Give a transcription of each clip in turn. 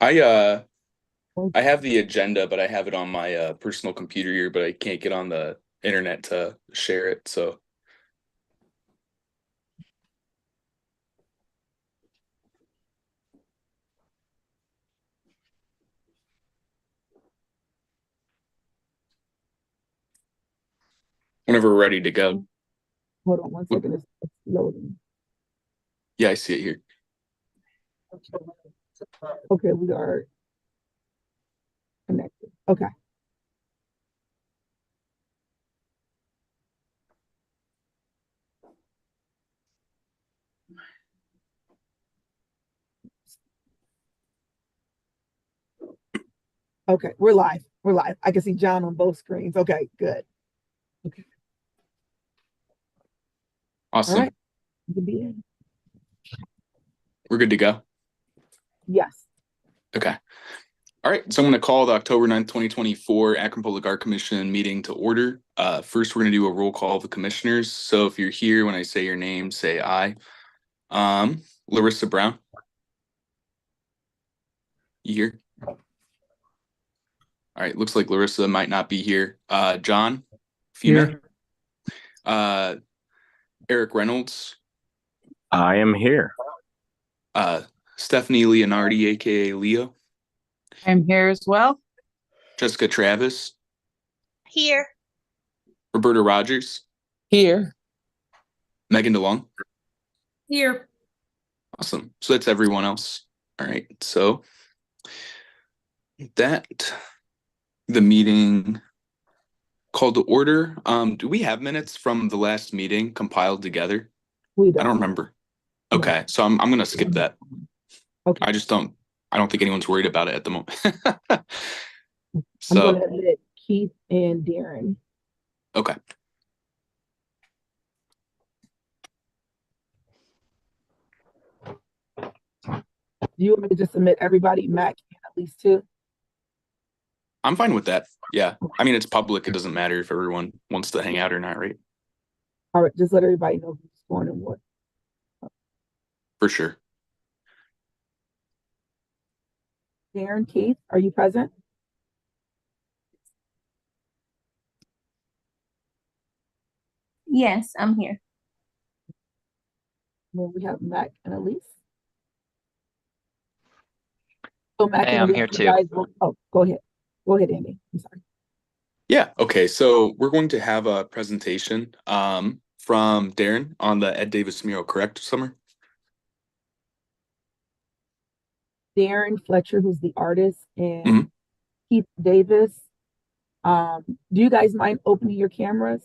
I I have the agenda, but I have it on my personal computer here, but I can't get on the internet to share it. So whenever we're ready to go. Hold on one second. It's loading. Yeah, I see it here. Okay, we are connected. Okay. Okay, we're live. We're live. I can see John on both screens. Okay, good. Okay. All right. Awesome. You can be in. We're good to go. Yes. Okay. All right. So I'm going to call the October 9th, 2024 Akron Public Art Commission meeting to order. First, we're going to do a roll call of the commissioners. So if you're here when I say your name, say aye. Larissa Brown, you here? All right. Looks like Larissa might not be here. John Fume, Here. uh, Eric Reynolds, I am here. uh, Stephanie Leonardi, aka Leo, I'm here as well. Jessica Travis, Here. Roberta Rogers, Here. Megan DeLong. Here. Awesome. So that's everyone else. All right. So that the meeting called to order. Do we have minutes from the last meeting compiled together? We I don't don't. remember. No. Okay, so I'm gonna skip that. Okay. I don't think anyone's worried about it at the moment. I'm going So to admit Keith and Darren. okay. Do you want me to just submit everybody, Mac, at least two? I'm fine with that. Yeah. I mean, it's public. It doesn't matter if everyone wants to hang out or not, right? All right, just let everybody know who's going and what. For sure. Darren, Keith, are you present? Yes, I'm here. Well, we have Mac and Elise. So Mac Hey, and I'm Elise, here you too. guys will, oh, go ahead. Go ahead, Andy. I'm sorry. Yeah. Okay. So we're going to have a presentation from Darren on the Ed Davis mural, correct, Summer? Darren Fletcher, who's the artist, and Mhm. Keith Davis. Do you guys mind opening your cameras?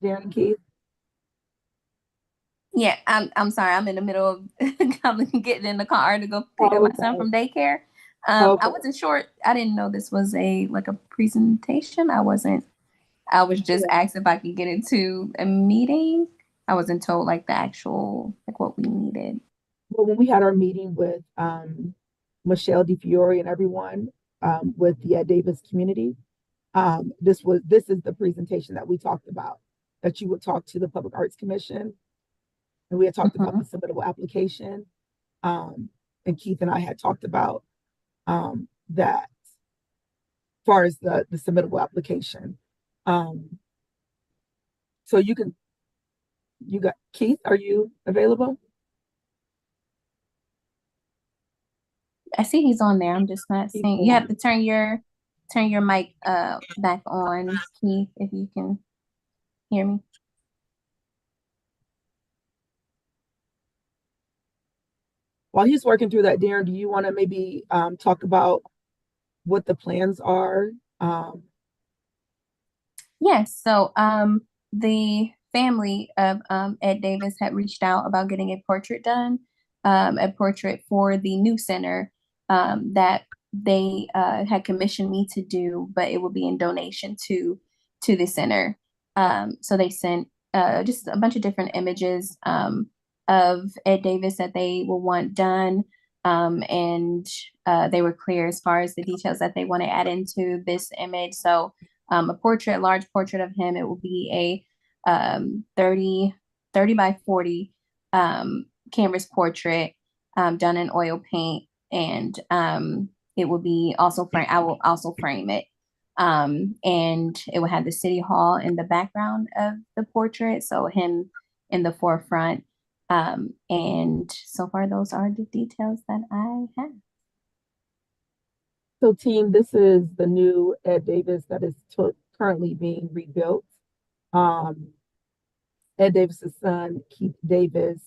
Darren and Keith? Yeah, I'm sorry. I'm in the middle of getting in the car to go pick up my son from daycare. Okay. I wasn't sure. I didn't know this was a presentation. I was just asked if I could get into a meeting. I wasn't told the actual what we needed. Well, when we had our meeting with Michelle DiFiore and everyone with the Ed Davis community, this is the presentation that we talked about, that you would talk to the Public Arts Commission, and we had talked about the submittable application, and Keith and I had talked about that as far as the submittable application. So you got Keith, are you available? I see he's on there. I'm just not seeing. You have to turn your mic back on, Keith, if you can hear me. While he's working through that, Darren, do you want to maybe talk about what the plans are? Yes. So the family of Ed Davis had reached out about getting a portrait done, a portrait for the new center that they had commissioned me to do, but it would be in donation to the center. So they sent just a bunch of different images of Ed Davis that they will want done. And they were clear as far as the details that they want to add into this image. So a portrait, large portrait of him. It will be a 30 by 40 canvas portrait. done in oil paint, and it will be also frame. I will also frame it. And it will have the city hall in the background of the portrait, so him in the forefront. And so far, those are the details that I have. So, team, this is the new Ed Davis that is currently being rebuilt. Ed Davis's son, Keith Davis,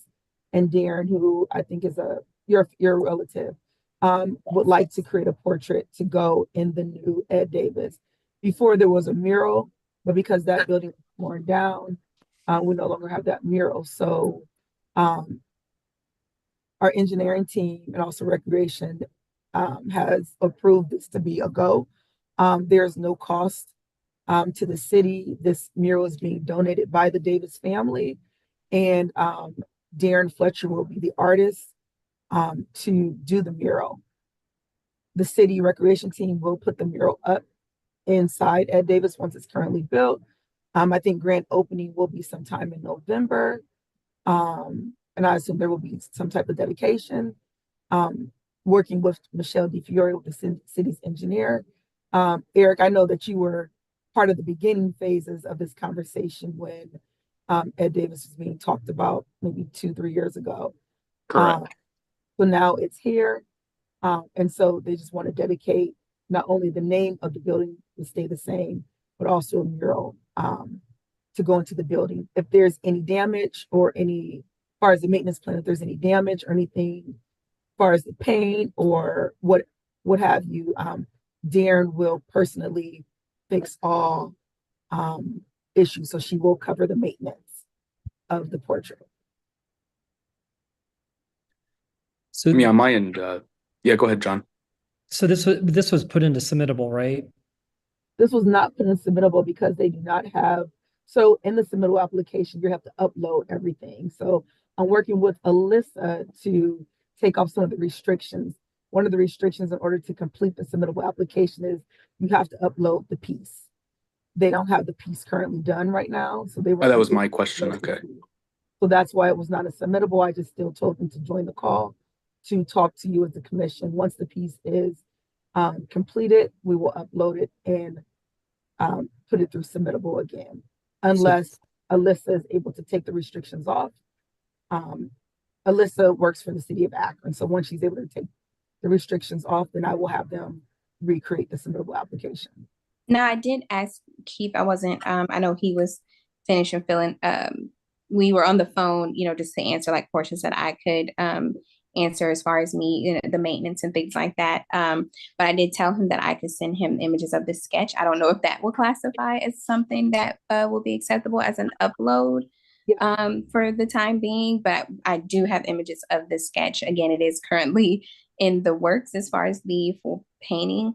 and Darren, who I think is your relative, would like to create a portrait to go in the new Ed Davis. Before there was a mural, but because that building was torn down, we no longer have that mural. So our engineering team and also recreation has approved this to be a go. There's no cost to the city. This mural is being donated by the Davis family, and Darren Fletcher will be the artist to do the mural. The city recreation team will put the mural up inside Ed Davis once it's currently built. I think grand opening will be sometime in November. And I assume there will be some type of dedication. Working with Michelle DiFiore, with the city's engineer. Eric, I know that you were part of the beginning phases of this conversation when Ed Davis was being talked about maybe 2-3 years ago. Correct. So now it's here. And so they just want to dedicate not only the name of the building to stay the same, but also a mural to go into the building. If there's any damage or any, as far as the maintenance plan, if there's any damage or anything, as far as the paint or what have you, Darren will personally fix all issues. So she will cover the maintenance of the portrait. I mean, on my end, yeah, go ahead, John. So this was put into submittable, right? This was not put in submittable because they do not have, so in the submittable application, you have to upload everything. So I'm working with Alyssa to take off some of the restrictions. One of the restrictions in order to complete the submittable application is you have to upload the piece. They don't have the piece currently done right now. So they were. Oh, that was my question. Okay. So that's why it was not a submittable. I just still told them to join the call to talk to you as a commission. Once the piece is completed, we will upload it and put it through submittable again, unless Alyssa is able to take the restrictions off. Alyssa works for the city of Akron. So once she's able to take the restrictions off, then I will have them recreate the submittable application. Now, I did ask Keith, I wasn't, I know he was finishing filling, we were on the phone, just to answer like portions that I could answer as far as me, the maintenance and things like that. But I did tell him that I could send him images of the sketch. I don't know if that will classify as something that will be acceptable as an upload for the time being, but I do have images of the sketch. Again, it is currently in the works as far as the full painting.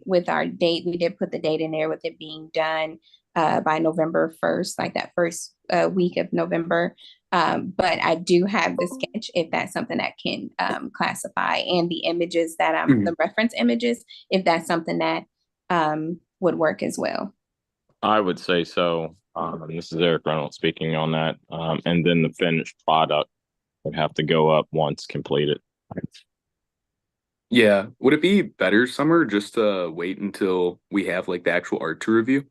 With our date, we did put the date in there with it being done by November 1st, like that first week of November. But I do have the sketch if that's something that can classify, and the images that the reference images, if that's something that would work as well. I would say so. This is Eric Reynolds speaking on that. And then the finished product would have to go up once completed. Yeah. Would it be better, Summer, just to wait until we have like the actual art to review?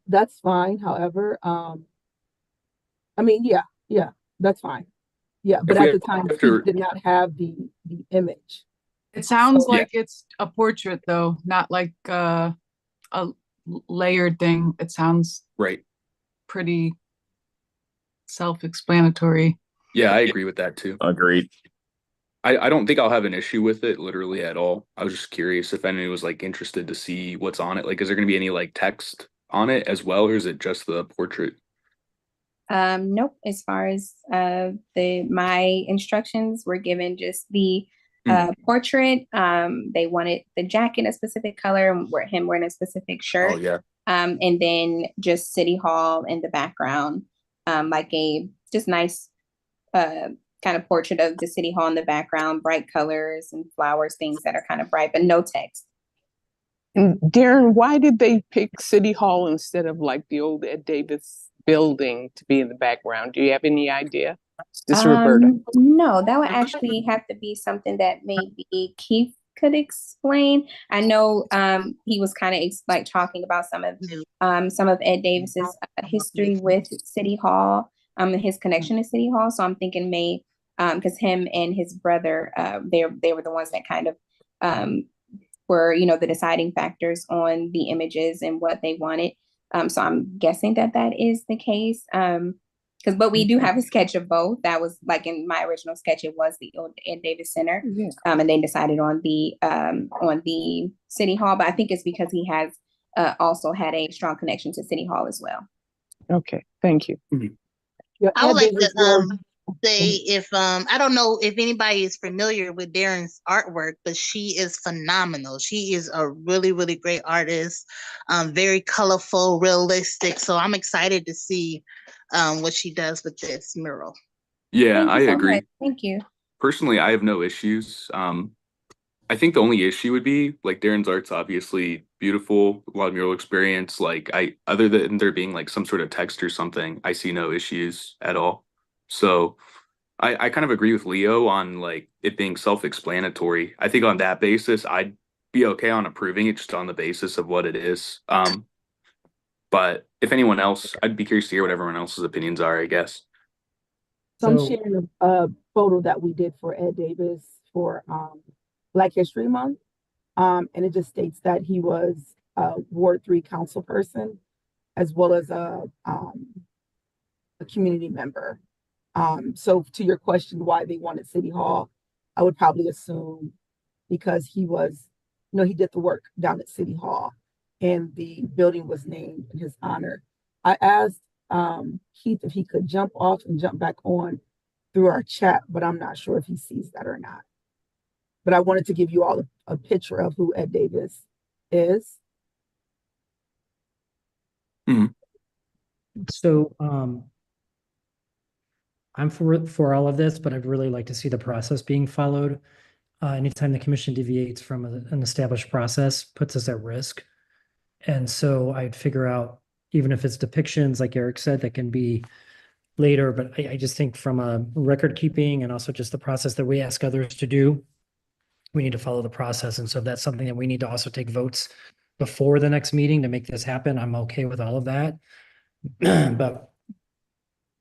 That's fine. However, I mean, yeah, that's fine. Yeah, but at the time, Keith did not have the image. It sounds like it's a portrait, though, not like a layered thing. It sounds right, pretty self-explanatory. Yeah, I agree with that too. Agreed. I don't think I'll have an issue with it literally at all. I was just curious if anyone was like interested to see what's on it. Like, is there going to be any like text on it as well, or is it just the portrait? Nope. As far as my instructions were given just the portrait. They wanted the jacket a specific color and him wearing a specific shirt. Oh yeah. And then just City Hall in the background, like a just nice kind of portrait of the City Hall in the background, bright colors and flowers, things that are kind of bright, but no text. And Darren, why did they pick City Hall instead of like the old Ed Davis building to be in the background? Do you have any idea? This is Roberta. No, that would actually have to be something that maybe Keith could explain. I know he was kind of like talking about some of Ed Davis's history with City Hall, and his connection to City Hall. So I'm thinking because him and his brother, they were the ones that kind of were, the deciding factors on the images and what they wanted. So I'm guessing that is the case. But we do have a sketch of both. That was like in my original sketch, it was the old Ed Davis Center. Yeah. And they decided on the City Hall, but I think it's because he has also had a strong connection to City Hall as well. Okay, thank you. Mm-hmm. Yeah, I would like to say if I don't know if anybody is familiar with Darren's artwork, but she is phenomenal. She is a really, really great artist, very colorful, realistic. So I'm excited to see what she does with this mural. Yeah, I agree. Much. Thank you. Personally, I have no issues. I think the only issue would be like Darren's art's obviously beautiful, a lot of mural experience. Like other than there being like some sort of text or something, I see no issues at all. So I kind of agree with Leo on like it being self-explanatory. I think on that basis, I'd be okay on approving it just on the basis of what it is. But if anyone else, I'd be curious to hear what everyone else's opinions are, I guess. So I'm sharing a photo that we did for Ed Davis for Black History Month. And it just states that he was a Ward 3 council person, as well as a community member. So to your question, why they wanted City Hall, I would probably assume because he was, he did the work down at City Hall and the building was named in his honor. I asked Keith if he could jump off and jump back on through our chat, but I'm not sure if he sees that or not. But I wanted to give you all a picture of who Ed Davis is. Mm-hmm. So I'm for all of this, but I'd really like to see the process being followed. Anytime the commission deviates from an established process, puts us at risk. And so I'd figure out, even if it's depictions, like Eric said, that can be later, but I just think from a record keeping and also just the process that we ask others to do, we need to follow the process. And so if that's something that we need to also take votes before the next meeting to make this happen, I'm okay with all of that. But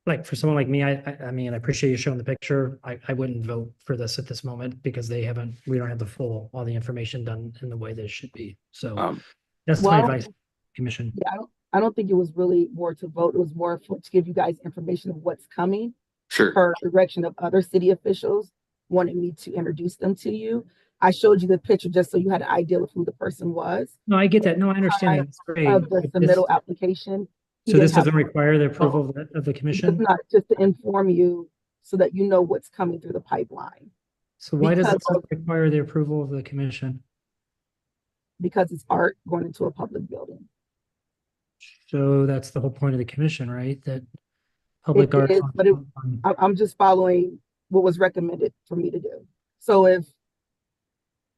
like for someone like me, I mean, I appreciate you showing the picture. I wouldn't vote for this at this moment because we don't have all the information done in the way that it should be. So that's my advice, commission. Yeah, I don't think it was really more to vote. It was more to give you guys information of what's coming. Sure. Per direction of other city officials wanting me to introduce them to you. I showed you the picture just so you had an idea of who the person was. No, I get that. No, I understand that. It's great. Of the submittal application. So this doesn't require the approval of the commission? It's not, just to inform you so that you know what's coming through the pipeline. So why does it require the approval of the commission? Because it's art going into a public building. So that's the whole point of the commission, right? That public art. But I'm just following what was recommended for me to do. So if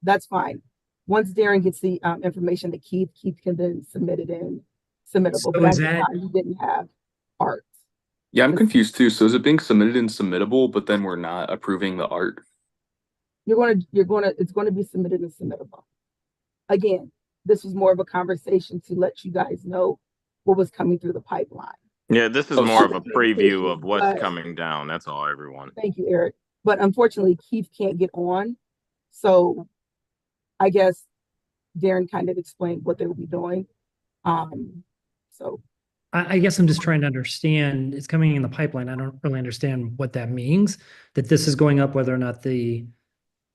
that's fine. Once Darren gets the information to Keith can then submit it in submittable. So but at the time, he didn't have art. Yeah, I'm confused too. So is it being submitted in submittable, but then we're not approving the art? It's going to be submitted in submittable. Again, this was more of a conversation to let you guys know what was coming through the pipeline. Yeah, this is more of a preview of what's coming down. That's all, everyone. Thank you, Eric. But unfortunately, Keith can't get on. So I guess Darren kind of explained what they will be doing. So I guess I'm just trying to understand, it's coming in the pipeline. I don't really understand what that means, that this is going up whether or not the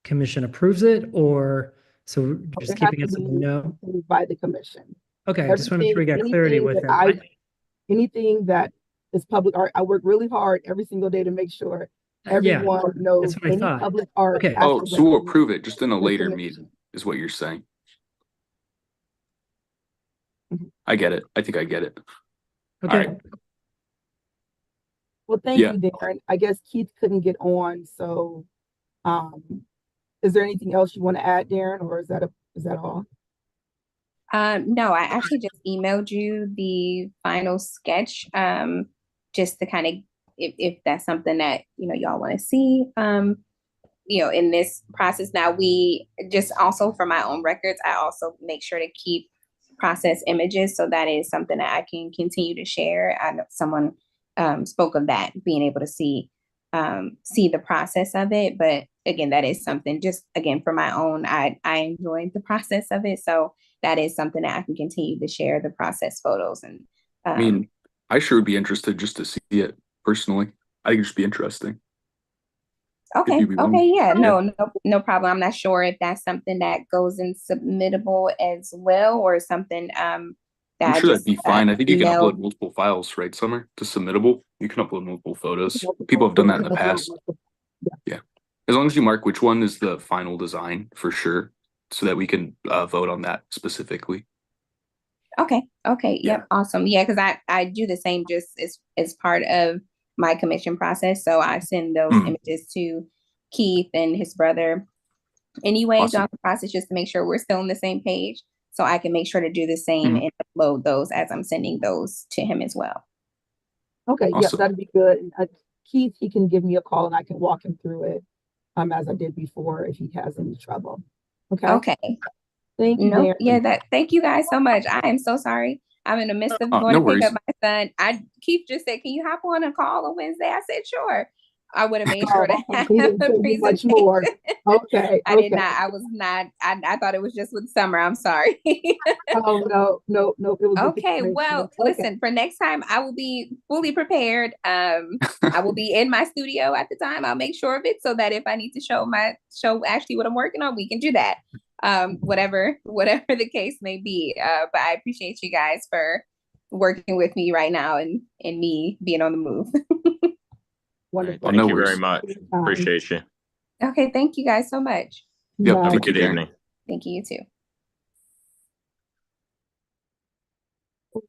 commission approves it, or so just keeping it simple, no? By the commission. Okay, I just want to make sure we got clarity with that. Anything that is public art, I work really hard every single day to make sure everyone knows any public art. Okay. Oh, so we'll approve it just in a later meeting, is what you're saying. I get it. I think I get it. Okay. All right. Well, thank you, Darren. I guess Keith couldn't get on, so is there anything else you want to add, Darren, or is that all? No, I actually just emailed you the final sketch, just to kind of, if that's something that, y'all want to see, in this process. Now, we just also for my own records, I also make sure to keep process images. So that is something that I can continue to share. I know someone spoke of that, being able to see the process of it. But again, that is something just again for my own, I enjoyed the process of it. So that is something that I can continue to share the process photos. And I mean, I sure would be interested just to see it personally. I think it'd just be interesting. Okay. Yeah. Yeah. No problem. I'm not sure if that's something that goes in submittable as well, or something I'm that sure that'd be fine. I think you can email. upload multiple files, right, Summer, to submittable. You can upload multiple photos. People have done that in the past. Yeah. As long as you mark which one is the final design for sure, so that we can vote on that specifically. Okay. Yep. Yeah. Awesome. Yeah, because I do the same just as part of my commission process. So I send those images to Keith and his brother anyway Awesome. throughout the process, just to make sure we're still on the same page. So I can make sure to do the same and upload those as I'm sending those to him as well. Okay, Awesome. yep, that'd be good. Keith, he can give me a call and I can walk him through it, as I did before if he has any trouble. Okay. Okay. Thank you, No, Darren. yeah, thank you guys so much. I am so sorry. I'm in the midst of going No to pick worries. up my son. Keith just said, "Can you hop on a call on Wednesday?" I said, "Sure." I would have made sure to have He didn't a tell you much presentation. more. Okay. I did not. I was not. I thought it was just with Summer. I'm sorry. Oh, no. It was with the Okay, well, commission. listen, for next time, I will be fully prepared. I will be in my studio at the time. I'll make sure of it so that if I need to show actually what I'm working on, we can do that. Whatever the case may be. But I appreciate you guys for working with me right now and me being on the move. Wonderful. Thank no you very worries. much. Appreciate you. Okay, thank you guys so much. Yep. Bye. Have a Thank you, good Darren. evening. Thank you, you too.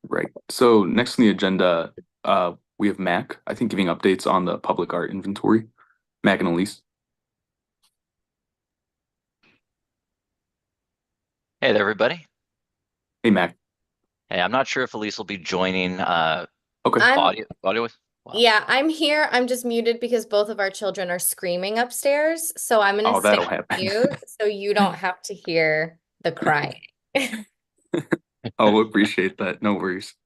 Right. So next on the agenda, we have Mac, I think, giving updates on the public art inventory. Mac and Elise. Hey there, everybody. Hey, Mac. Hey, I'm not sure if Elise will be joining Okay. audio with. Wow. Yeah, I'm here. I'm just muted because both of our children are screaming upstairs. So I'm gonna stay that'll happen. mute so you don't have to hear the crying. I'll appreciate that. No worries.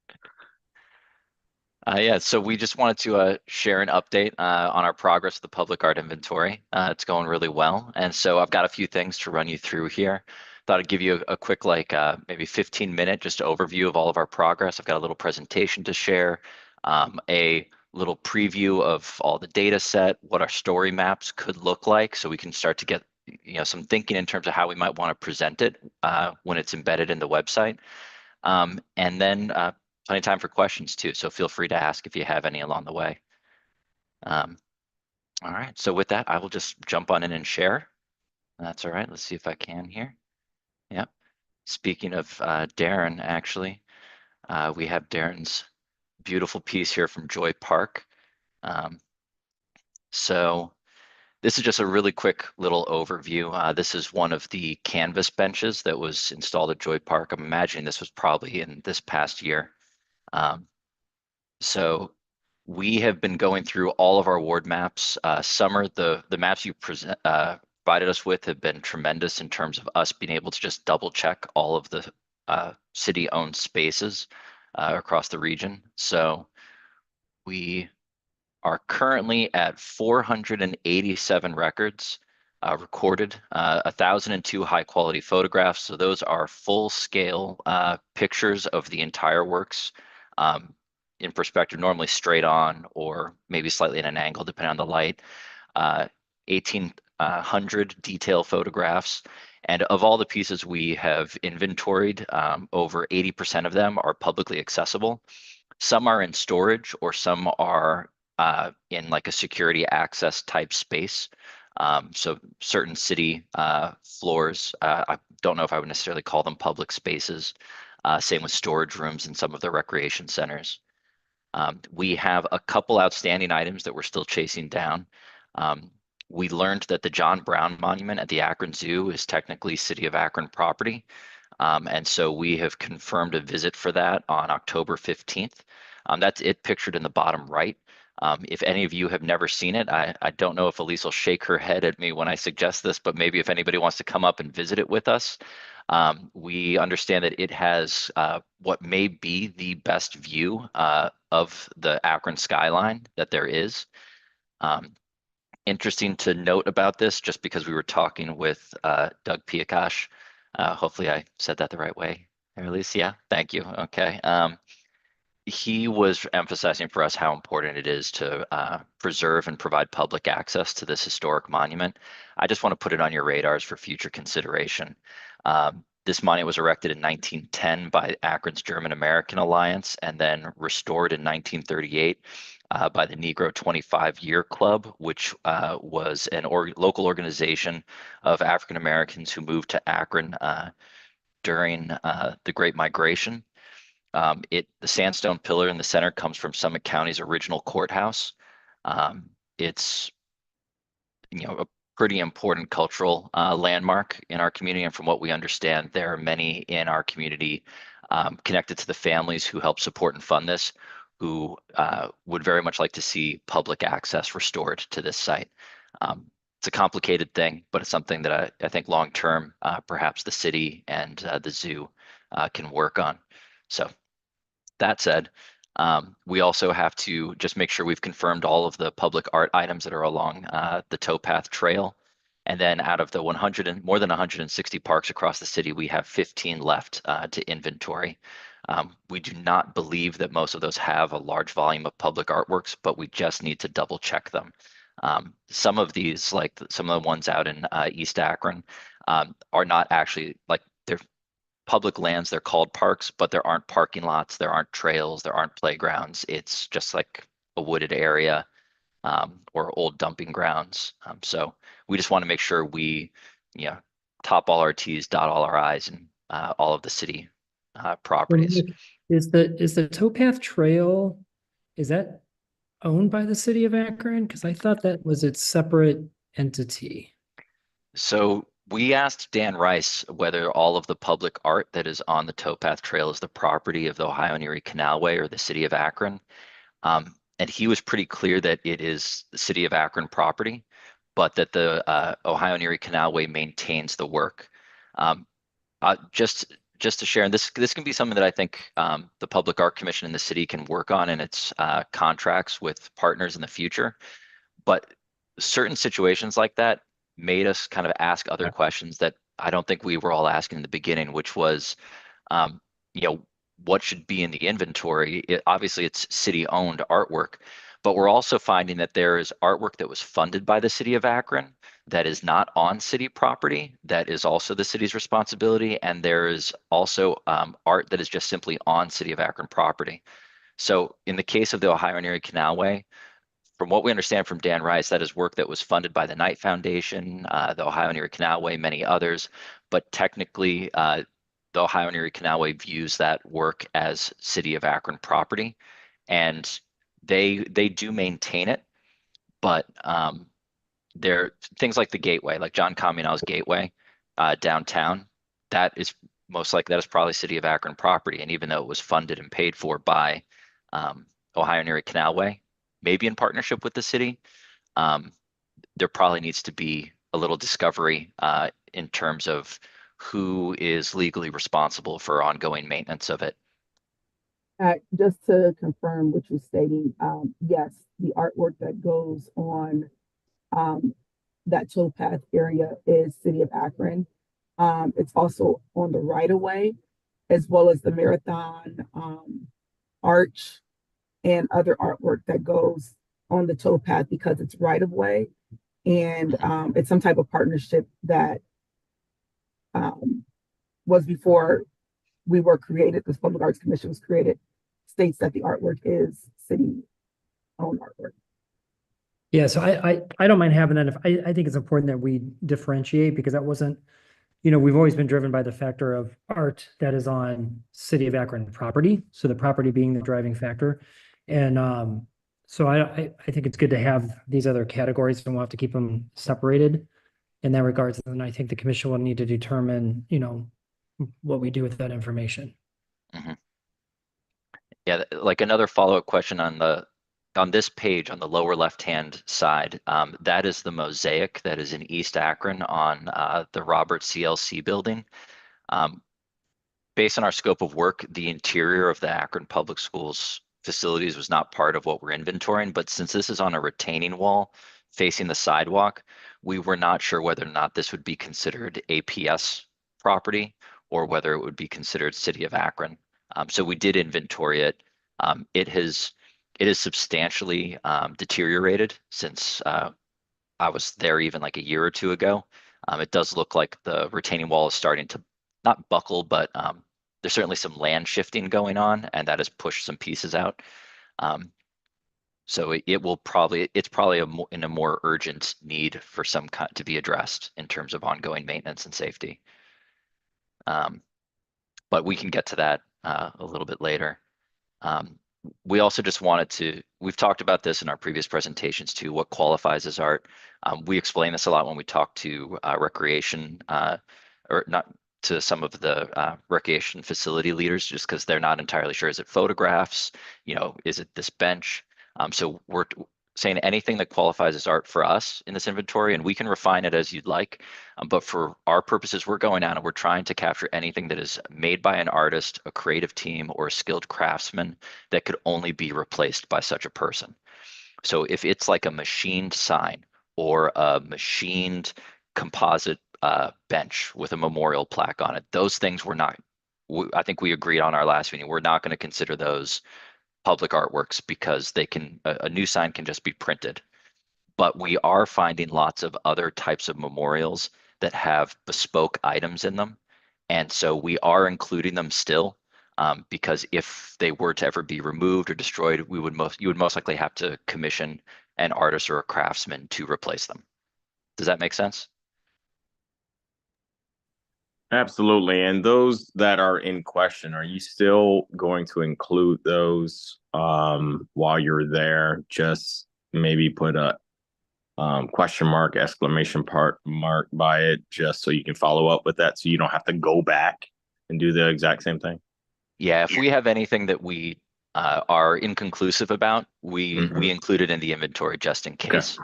Yeah, so we just wanted to share an update on our progress with the public art inventory. It's going really well. And so I've got a few things to run you through here. Thought I'd give you a quick, maybe 15-minute just overview of all of our progress. I've got a little presentation to share, a little preview of all the data set, what our story maps could look like, so we can start to get some thinking in terms of how we might want to present it when it's embedded in the website. And then plenty of time for questions too, so feel free to ask if you have any along the way. All right, so with that, I will just jump on in and share. That's all right. Let's see if I can here. Yep. Speaking of Darren, actually, we have Darren's beautiful piece here from Joy Park. So this is just a really quick little overview. This is one of the canvas benches that was installed at Joy Park. I'm imagining this was probably in this past year. So we have been going through all of our ward maps. Summer, the maps you provided us with have been tremendous in terms of us being able to just double check all of the city-owned spaces across the region. So we are currently at 487 records recorded, 1,002 high-quality photographs. So those are full-scale pictures of the entire works. In perspective, normally straight on or maybe slightly at an angle, depending on the light. 1,800 detail photographs. And of all the pieces we have inventoried, over 80% of them are publicly accessible. Some are in storage or some are in like a security access type space. So certain city floors, I don't know if I would necessarily call them public spaces. Same with storage rooms in some of the recreation centers. We have a couple outstanding items that we're still chasing down. We learned that the John Brown Monument at the Akron Zoo is technically City of Akron property. And so we have confirmed a visit for that on October 15th. That's it pictured in the bottom right. If any of you have never seen it, I don't know if Elise will shake her head at me when I suggest this, but maybe if anybody wants to come up and visit it with us. We understand that it has what may be the best view of the Akron skyline that there is. Interesting to note about this, just because we were talking with Doug Piakash. Hopefully I said that the right way, or at least, yeah, thank you. Okay. He was emphasizing for us how important it is to preserve and provide public access to this historic monument. I just want to put it on your radars for future consideration. This monument was erected in 1910 by Akron's German American Alliance and then restored in 1938 by the Negro 25-Year Club, which was an local organization of African Americans who moved to Akron during the Great Migration. The sandstone pillar in the center comes from Summit County's original courthouse. It's a pretty important cultural landmark in our community, and from what we understand, there are many in our community connected to the families who help support and fund this, who would very much like to see public access restored to this site. It's a complicated thing, but it's something that I think long term, perhaps the city and the zoo can work on. So that said, we also have to just make sure we've confirmed all of the public art items that are along the towpath trail. And then out of the more than 160 parks across the city, we have 15 left to inventory. We do not believe that most of those have a large volume of public artworks, but we just need to double check them. Some of these, like some of the ones out in East Akron, are not actually, like, they're public lands, they're called parks, but there aren't parking lots, there aren't trails, there aren't playgrounds. It's just like a wooded area or old dumping grounds. So we just want to make sure we, top all our T's, dot all our I's, and all of the city properties. Is the towpath trail, is that owned by the city of Akron? Because I thought that was its separate entity. So we asked Dan Rice whether all of the public art that is on the towpath trail is the property of the Ohio and Erie Canalway or the city of Akron. And he was pretty clear that it is the city of Akron property, but that the Ohio and Erie Canalway maintains the work. Just to share, and this can be something that I think the Public Art Commission in the city can work on in its contracts with partners in the future. But certain situations like that made us kind of ask other questions that I don't think we were all asking in the beginning, which was, what should be in the inventory? Obviously, it's city-owned artwork, but we're also finding that there is artwork that was funded by the city of Akron that is not on city property, that is also the city's responsibility, and there is also art that is just simply on city of Akron property. So in the case of the Ohio and Erie Canalway, from what we understand from Dan Rice, that is work that was funded by the Knight Foundation, the Ohio and Erie Canalway, many others, but technically the Ohio and Erie Canalway views that work as city of Akron property, and they do maintain it, but there things like the gateway, like John Communal's gateway downtown, that is probably city of Akron property, and even though it was funded and paid for by Ohio and Erie Canalway, maybe in partnership with the city, there probably needs to be a little discovery in terms of who is legally responsible for ongoing maintenance of it. Just to confirm what you're stating, yes, the artwork that goes on that towpath area is City of Akron. It's also on the right of way, as well as the Marathon Arch and other artwork that goes on the towpath because it's right of way. And it's some type of partnership that was before we were created. This Public Arts Commission was created, states that the artwork is city-owned artwork. Yeah, so I don't mind having that. I think it's important that we differentiate, because that wasn't, we've always been driven by the factor of art that is on City of Akron property. So the property being the driving factor. And so I think it's good to have these other categories, and we'll have to keep them separated in that regards. And I think the commission will need to determine, what we do with that information. Yeah, like another follow-up question on this page on the lower left-hand side, that is the mosaic that is in East Akron on the Robert CLC building. Based on our scope of work, the interior of the Akron Public Schools facilities was not part of what we're inventorying, but since this is on a retaining wall facing the sidewalk, we were not sure whether or not this would be considered APS property or whether it would be considered City of Akron. So we did inventory it. It is substantially deteriorated since I was there even like a year or two ago. It does look like the retaining wall is starting to not buckle, but there's certainly some land shifting going on, and that has pushed some pieces out. So it's probably in a more urgent need for some kind to be addressed in terms of ongoing maintenance and safety. But we can get to that a little bit later. We also just we've talked about this in our previous presentations too, what qualifies as art. We explain this a lot when we talk to recreation, or not to some of the recreation facility leaders, just because they're not entirely sure. Is it photographs? Is it this bench? So we're saying anything that qualifies as art for us in this inventory, and we can refine it as you'd like. But for our purposes, we're going out and we're trying to capture anything that is made by an artist, a creative team, or a skilled craftsman that could only be replaced by such a person. So if it's like a machined sign or a machined composite bench with a memorial plaque on it, those things I think we agreed on our last meeting, we're not going to consider those public artworks because a new sign can just be printed. But we are finding lots of other types of memorials that have bespoke items in them. And so we are including them still, because if they were to ever be removed or destroyed, you would most likely have to commission an artist or a craftsman to replace them. Does that make sense? Absolutely. And those that are in question, are you still going to include those while you're there? Just maybe put a question mark, exclamation mark by it, just so you can follow up with that, so you don't have to go back and do the exact same thing. Yeah, if we have anything that we are inconclusive about, we include it in the inventory just in case.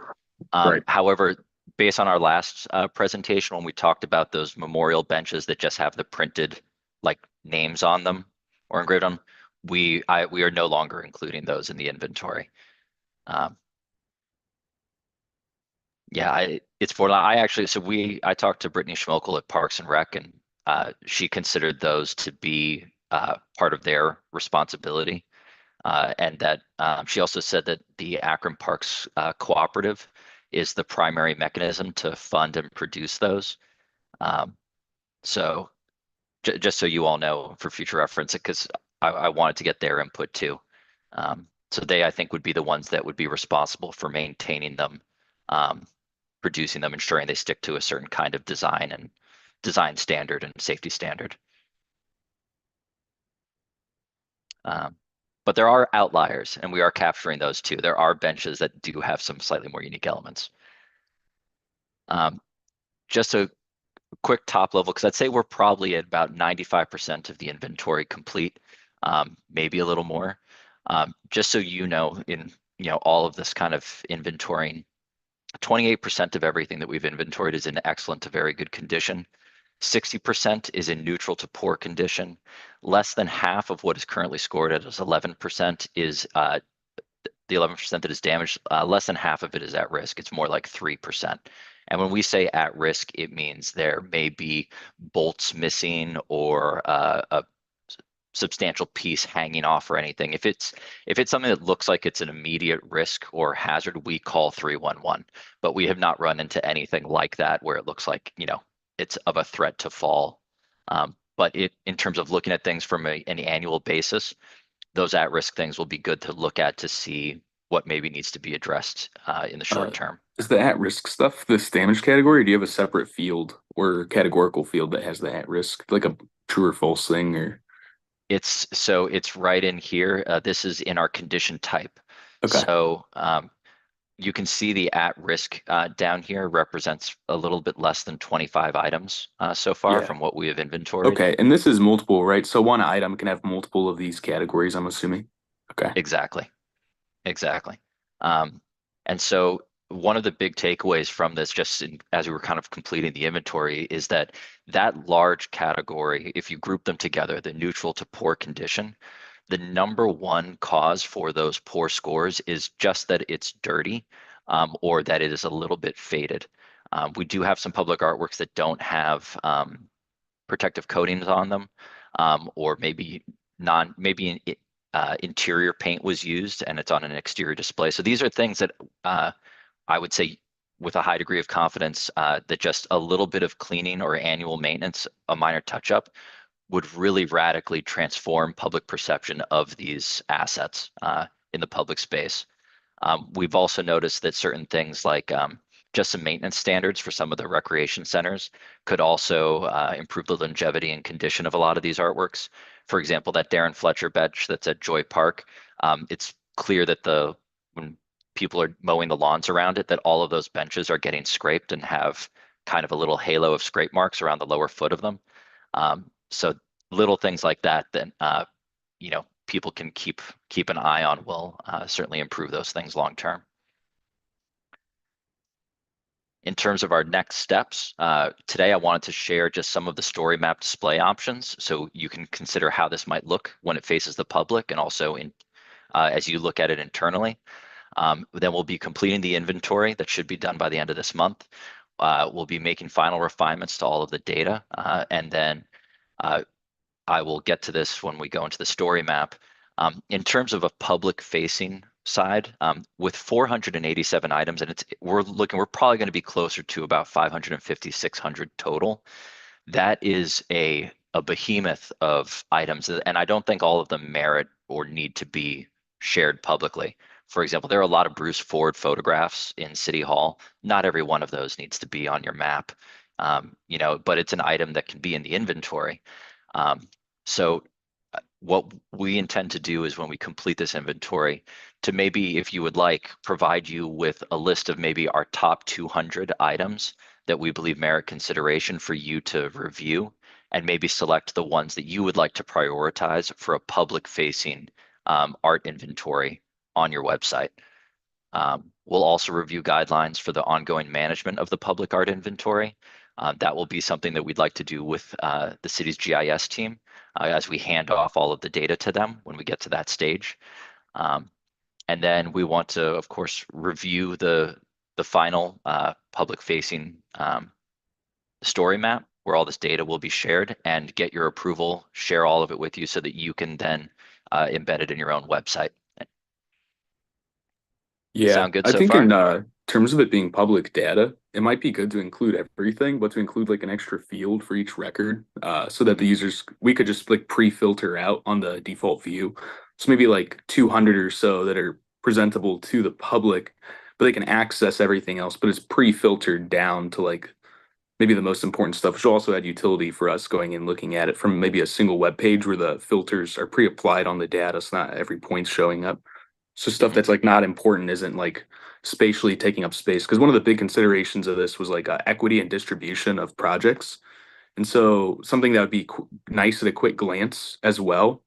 Right. However, based on our last presentation, when we talked about those memorial benches that just have the printed like names on them or engraved on them, we are no longer including those in the inventory. Yeah, it's for I talked to Brittany Schmokel at Parks and Rec, and she considered those to be part of their responsibility, and that she also said that the Akron Parks Cooperative is the primary mechanism to fund and produce those. So just so you all know for future reference, because I wanted to get their input too. So they, I think, would be the ones that would be responsible for maintaining them, producing them, ensuring they stick to a certain kind of design standard and safety standard. But there are outliers, and we are capturing those too. There are benches that do have some slightly more unique elements. Just a quick top level, because I'd say we're probably at about 95% of the inventory complete, maybe a little more. Just so you know, in all of this kind of inventorying, 28% of everything that we've inventoried is in excellent to very good condition. 60% is in neutral to poor condition. Less than half of what is currently scored at is 11% is the 11% that is damaged. Less than half of it is at risk. It's more like 3%. And when we say at risk, it means there may be bolts missing or a substantial piece hanging off or anything. If it's something that looks like it's an immediate risk or hazard, we call 311. But we have not run into anything like that where it looks like it's of a threat to fall. But in terms of looking at things from an annual basis, those at-risk things will be good to look at to see what maybe needs to be addressed in the short term. Is the at-risk stuff this damage category, or do you have a separate field or categorical field that has the at-risk, like a true or false thing? Or it's right in here. This is in our condition type. Okay. So you can see the at-risk down here represents a little bit less than 25 items so far Yeah. from what we have inventoried. Okay, and this is multiple, right? So one item can have multiple of these categories, I'm assuming. Okay. Exactly. Exactly. Um, and so one of the big takeaways from this, as we were kind of completing the inventory, is that that large category, if you group them together, the neutral to poor condition, the number one cause for those poor scores is just that it's dirty, or that it is a little bit faded. We do have some public artworks that don't have protective coatings on them, or maybe interior paint was used and it's on an exterior display. So these are things that I would say with a high degree of confidence that just a little bit of cleaning or annual maintenance, a minor touch-up, would really radically transform public perception of these assets in the public space. We've also noticed that certain things like just some maintenance standards for some of the recreation centers could also improve the longevity and condition of a lot of these artworks. For example, that Darren Fletcher bench that's at Joy Park, it's clear that when people are mowing the lawns around it, that all of those benches are getting scraped and have kind of a little halo of scrape marks around the lower foot of them. So little things like that people can keep an eye on will certainly improve those things long term. In terms of our next steps, today I wanted to share just some of the story map display options so you can consider how this might look when it faces the public and also as you look at it internally. Then we'll be completing the inventory that should be done by the end of this month. We'll be making final refinements to all of the data, and then I will get to this when we go into the story map. In terms of a public facing side, with 487 items, and we're probably going to be closer to about 550, 600 total. That is a behemoth of items, and I don't think all of them merit or need to be shared publicly. For example, there are a lot of Bruce Ford photographs in City Hall. Not every one of those needs to be on your map, but it's an item that can be in the inventory. So what we intend to do is when we complete this inventory to maybe, if you would like, provide you with a list of maybe our top 200 items that we believe merit consideration for you to review, and maybe select the ones that you would like to prioritize for a public facing art inventory on your website. We'll also review guidelines for the ongoing management of the public art inventory. That will be something that we'd like to do with the city's GIS team as we hand off all of the data to them when we get to that stage. And then we want to, of course, review the final public-facing story map where all this data will be shared, and get your approval, share all of it with you so that you can then embed it in your own website. Yeah, Sound good I so think far? in terms of it being public data, it might be good to include everything, but to include like an extra field for each record, so that the users, we could just like pre-filter out on the default view. So maybe like 200 or so that are presentable to the public, but they can access everything else, but it's pre-filtered down to like maybe the most important stuff, which will also add utility for us going and looking at it from maybe a single web page where the filters are pre-applied on the data, so not every point's showing up. So stuff that's like not important isn't like spatially taking up space. Because one of the big considerations of this was like equity and distribution of projects. And so something that would be nice at a quick glance as well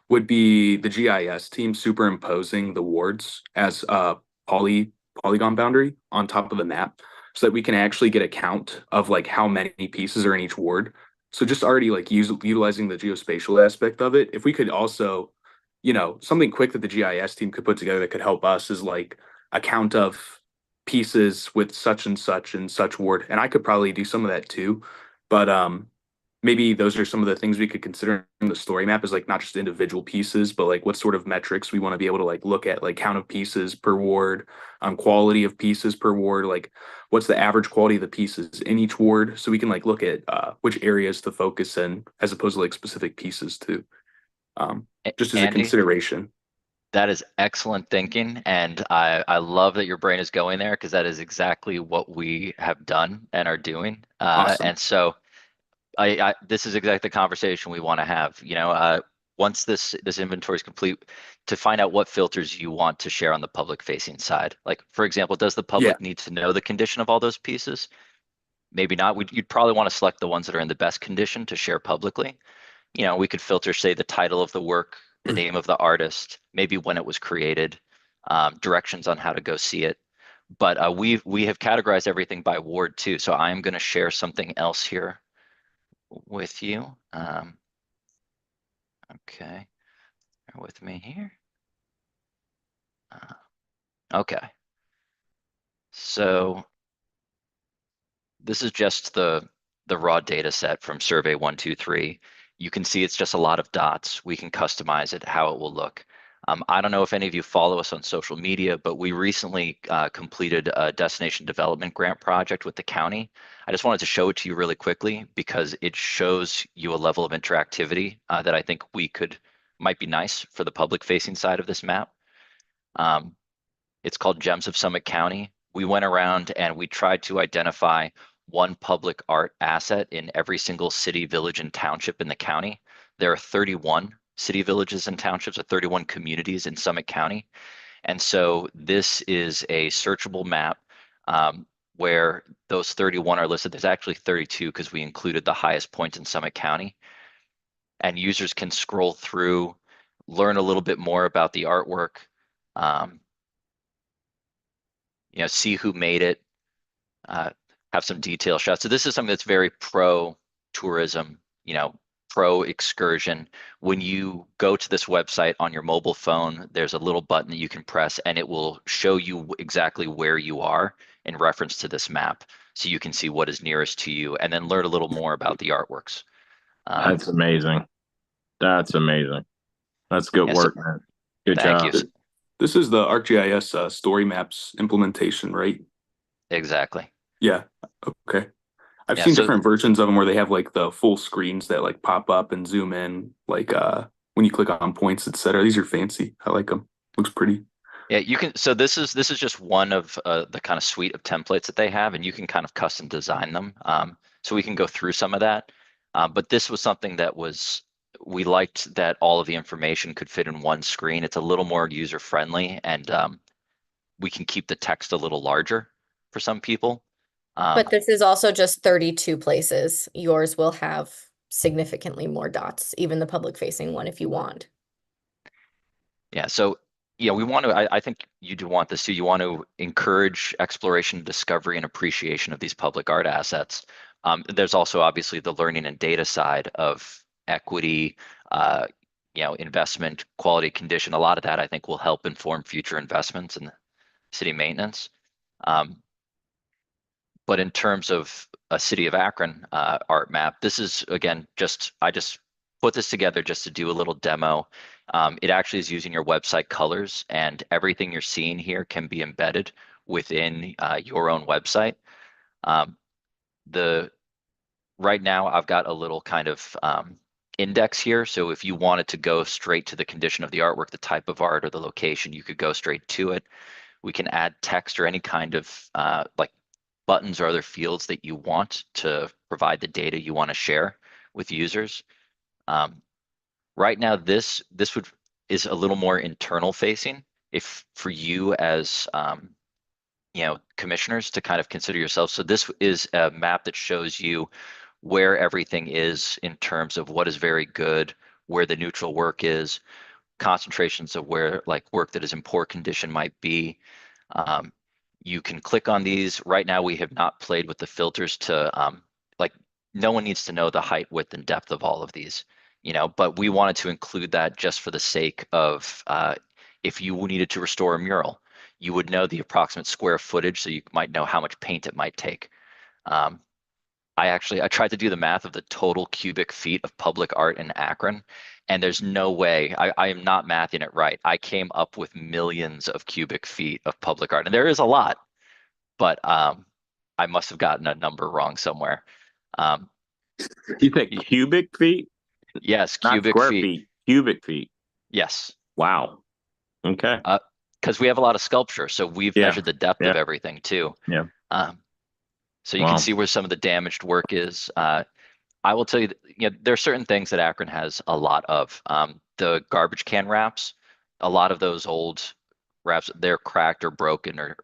would be the GIS team superimposing the wards as a polygon boundary on top of the map, so that we can actually get a count of like how many pieces are in each ward. So just already like utilizing the geospatial aspect of it. If we could also, something quick that the GIS team could put together that could help us is like a count of pieces with such and such ward. And I could probably do some of that too. But maybe those are some of the things we could consider in the story map, is like not just individual pieces, but like what sort of metrics we want to be able to like look at, like count of pieces per ward, quality of pieces per ward, like what's the average quality of the pieces in each ward, so we can like look at which areas to focus in as opposed to like specific pieces too. Just as a Andy, consideration. that is excellent thinking, and I love that your brain is going there, because that is exactly what we have done and are doing. Awesome. And so this is exactly the conversation we want to have. once this inventory is complete, to find out what filters you want to share on the public facing side. Like, for example, does the public need to know the condition of all those pieces? Maybe not. You'd probably want to select the ones that are in the best condition to share publicly. You know, we could filter, say, the title of the work, the name of the artist, maybe when it was created, directions on how to go see it. But we have categorized everything by ward too. So I'm going to share something else here with you. Okay, bear with me here. Okay, so this is just the raw data set from survey 123. You can see it's just a lot of dots. We can customize it how it will look. I don't know if any of you follow us on social media, but we recently completed a destination development grant project with the county. I just wanted to show it to you really quickly because it shows you a level of interactivity that I think might be nice for the public facing side of this map. It's called Gems of Summit County. We went around and we tried to identify one public art asset in every single city, village, and township in the county. There are 31 city, villages, and townships, or 31 communities in Summit County. And so this is a searchable map where those 31 are listed. There's actually 32 because we included the highest points in Summit County. And users can scroll through, learn a little bit more about the artwork, you know, see who made it, have some detail shots. So this is something that's very pro tourism, you know, pro excursion. When you go to this website on your mobile phone, there's a little button that you can press and it will show you exactly where you are in reference to this map. So you can see what is nearest to you and then learn a little more about the artworks. That's amazing. That's amazing. That's good work, man. Good job. Thank you. This is the ArcGIS story maps implementation, right? Exactly. Yeah. Okay. I've Yeah, seen so- different versions of them where they have like the full screens that like pop up and zoom in, like when you click on points, etc. These are fancy. I like them. Looks pretty. Yeah, you can. So this is just one of the kind of suite of templates that they have, and you can kind of custom design them. So we can go through some of that. But this was something that we liked that all of the information could fit in one screen. It's a little more user friendly, and we can keep the text a little larger for some people. But this is also just 32 places. Yours will have significantly more dots, even the public facing one if you want. Yeah, so yeah, we want to, I think you do want this too. You want to encourage exploration, discovery, and appreciation of these public art assets. There's also obviously the learning and data side of equity, you know, investment, quality, condition. A lot of that I think will help inform future investments in city maintenance. But in terms of a City of Akron art map, this is, again, I just put this together just to do a little demo. It actually is using your website colors, and everything you're seeing here can be embedded within your own website. Right now, I've got a little kind of index here. So if you wanted to go straight to the condition of the artwork, the type of art, or the location, you could go straight to it. We can add text or any kind of like buttons or other fields that you want to provide the data you want to share with users. Right now, this is a little more internal facing. If for you as you know, commissioners to kind of consider yourself. So this is a map that shows you where everything is in terms of what is very good, where the neutral work is, concentrations of where like work that is in poor condition might be. You can click on these. Right now, we have not played with the filters to like, no one needs to know the height, width, and depth of all of these, you know, but we wanted to include that just for the sake of if you needed to restore a mural, you would know the approximate square footage, so you might know how much paint it might take. I tried to do the math of the total cubic feet of public art in Akron, and there's no way, I am not mathing it right. I came up with millions of cubic feet of public art, and there is a lot, but I must have gotten a number wrong somewhere. You think cubic feet? Yes, Not cubic square feet. Cubic feet. Yes. Wow. Okay. Because we have a lot of sculpture, so we've measured the depth of everything too. Yeah. So you can see where some of the damaged work is. I will tell you, there are certain things that Akron has a lot of. The garbage can wraps, a lot of those old wraps, they're cracked or broken or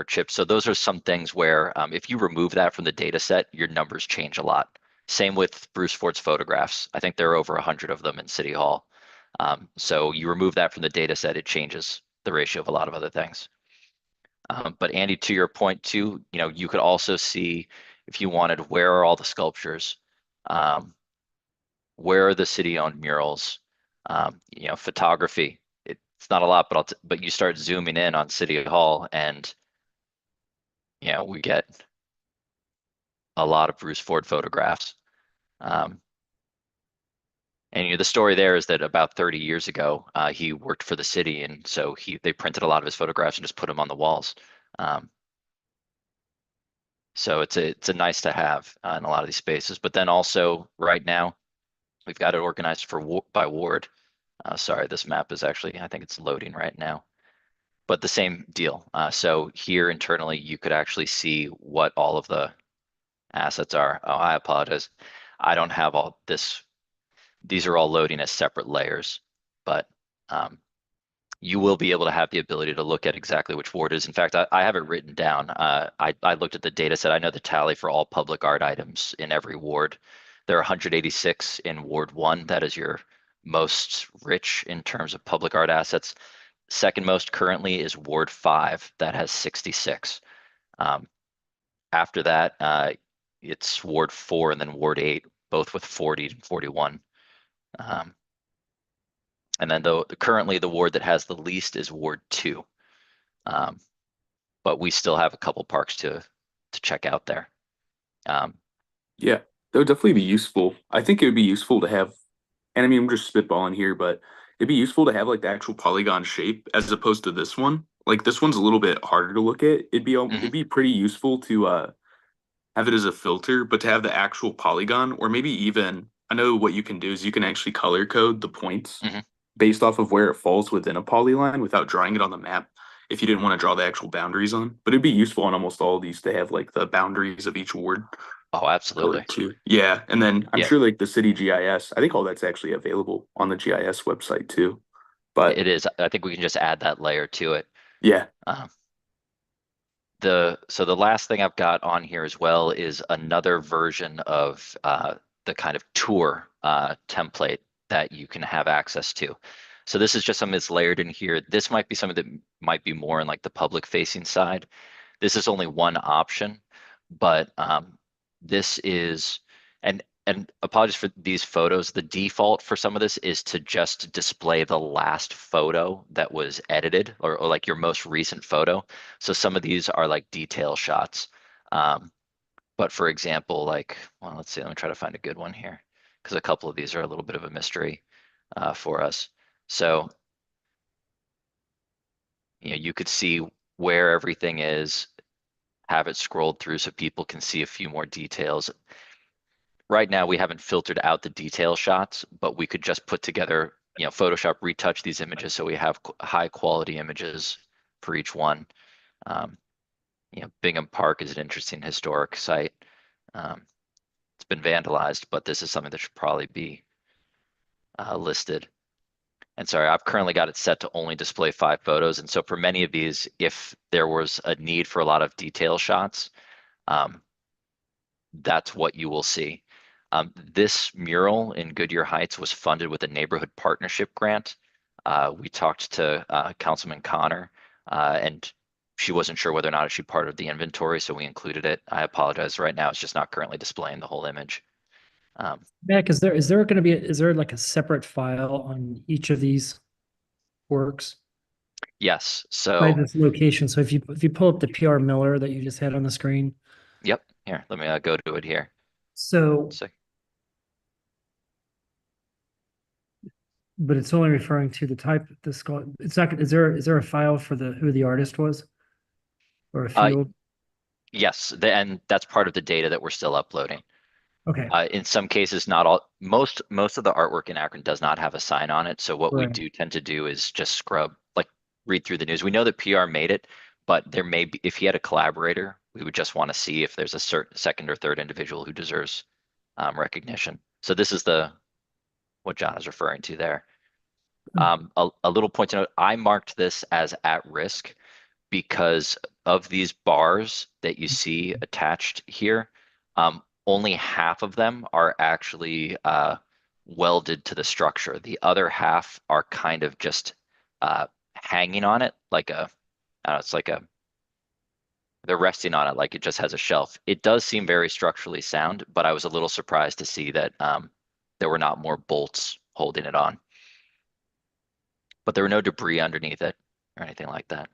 chipped. So those are some things where if you remove that from the data set, your numbers change a lot. Same with Bruce Fort's photographs. I think there are over 100 of them in City Hall. So you remove that from the data set, it changes the ratio of a lot of other things. But Andy, to your point too, you could also see if you wanted, where are all the sculptures? Where are the city-owned murals? Photography. It's not a lot, but you start zooming in on City Hall, and we get a lot of Bruce Ford photographs. And the story there is that about 30 years ago, he worked for the city, and so they printed a lot of his photographs and just put them on the walls. So it's a nice to have in a lot of these spaces. But then also right now, we've got it organized by ward. Sorry, this map is actually, I think it's loading right now. But the same deal. So here internally, you could actually see what all of the assets are. Oh, I apologize. I don't have all this. These are all loading as separate layers, but you will be able to have the ability to look at exactly which ward is. In fact, I have it written down. I looked at the data set. I know the tally for all public art items in every ward. There are 186 in Ward 1. That is your most rich in terms of public art assets. Second most currently is Ward 5. That has 66. After that, it's Ward 4 and then Ward 8, both with 40 and 41. And then currently the ward that has the least is Ward 2. But we still have a couple parks to check out there. Yeah, that would definitely be useful. I think it would be useful to have, and I mean, I'm just spitballing here, but it'd be useful to have like the actual polygon shape as opposed to this one. Like this one's a little bit harder to look at. It'd be pretty useful to have it as a filter, but to have the actual polygon, or maybe even, I know what you can do is you can actually color code the points based off of where it falls within a polyline without drawing it on the map if you didn't want to draw the actual boundaries on. But it'd be useful on almost all of these to have like the boundaries of each ward. Oh, absolutely. Too. Yeah, and then I'm Yeah. sure like the city GIS, I think all that's actually available on the GIS website too. But It is. I think we can just add that layer to it. yeah, So the last thing I've got on here as well is another version of the kind of tour template that you can have access to. So this is just something that's layered in here. This might be something that might be more in like the public facing side. This is only one option, but this is, and apologies for these photos, the default for some of this is to just display the last photo that was edited, or like your most recent photo. So some of these are like detail shots. But for example, like, well, let's see, let me try to find a good one here, because a couple of these are a little bit of a mystery for us. So, you could see where everything is, have it scrolled through so people can see a few more details. Right now, we haven't filtered out the detail shots, but we could just put together, Photoshop retouch these images so we have high quality images for each one. Bingham Park is an interesting historic site. It's been vandalized, but this is something that should probably be listed. And sorry, I've currently got it set to only display 5 photos. And so for many of these, if there was a need for a lot of detail shots, that's what you will see. This mural in Goodyear Heights was funded with a neighborhood partnership grant. We talked to Councilman Connor, and she wasn't sure whether or not it should be part of the inventory, so we included it. I apologize. Right now, it's just not currently displaying the whole image. Mac, is there going to be, is there like a separate file on each of these works Yes. by So, this location? So if you pull up the PR Miller that you just had on the screen, yep. Here, let me go to it here. so but it's only referring to the type of the skull. It's not. Is there a file for who the artist was, or a field? Yes, and that's part of the data that we're still uploading. Okay. In some cases, not all. Most of the artwork in Akron does not have a sign on it. So what we Right. do tend to do is just scrub, like read through the news. We know that PR made it, but there may be, if he had a collaborator, we would just want to see if there's a certain second or third individual who deserves recognition. So this is what John is referring to there. Hmm. A little point to note, I marked this as at risk because of these bars that you see attached here. Only half of them are actually welded to the structure. The other half are kind of just hanging on it like it's like they're resting on it like it just has a shelf. It does seem very structurally sound, but I was a little surprised to see that there were not more bolts holding it on. But there were no debris underneath it or anything like that.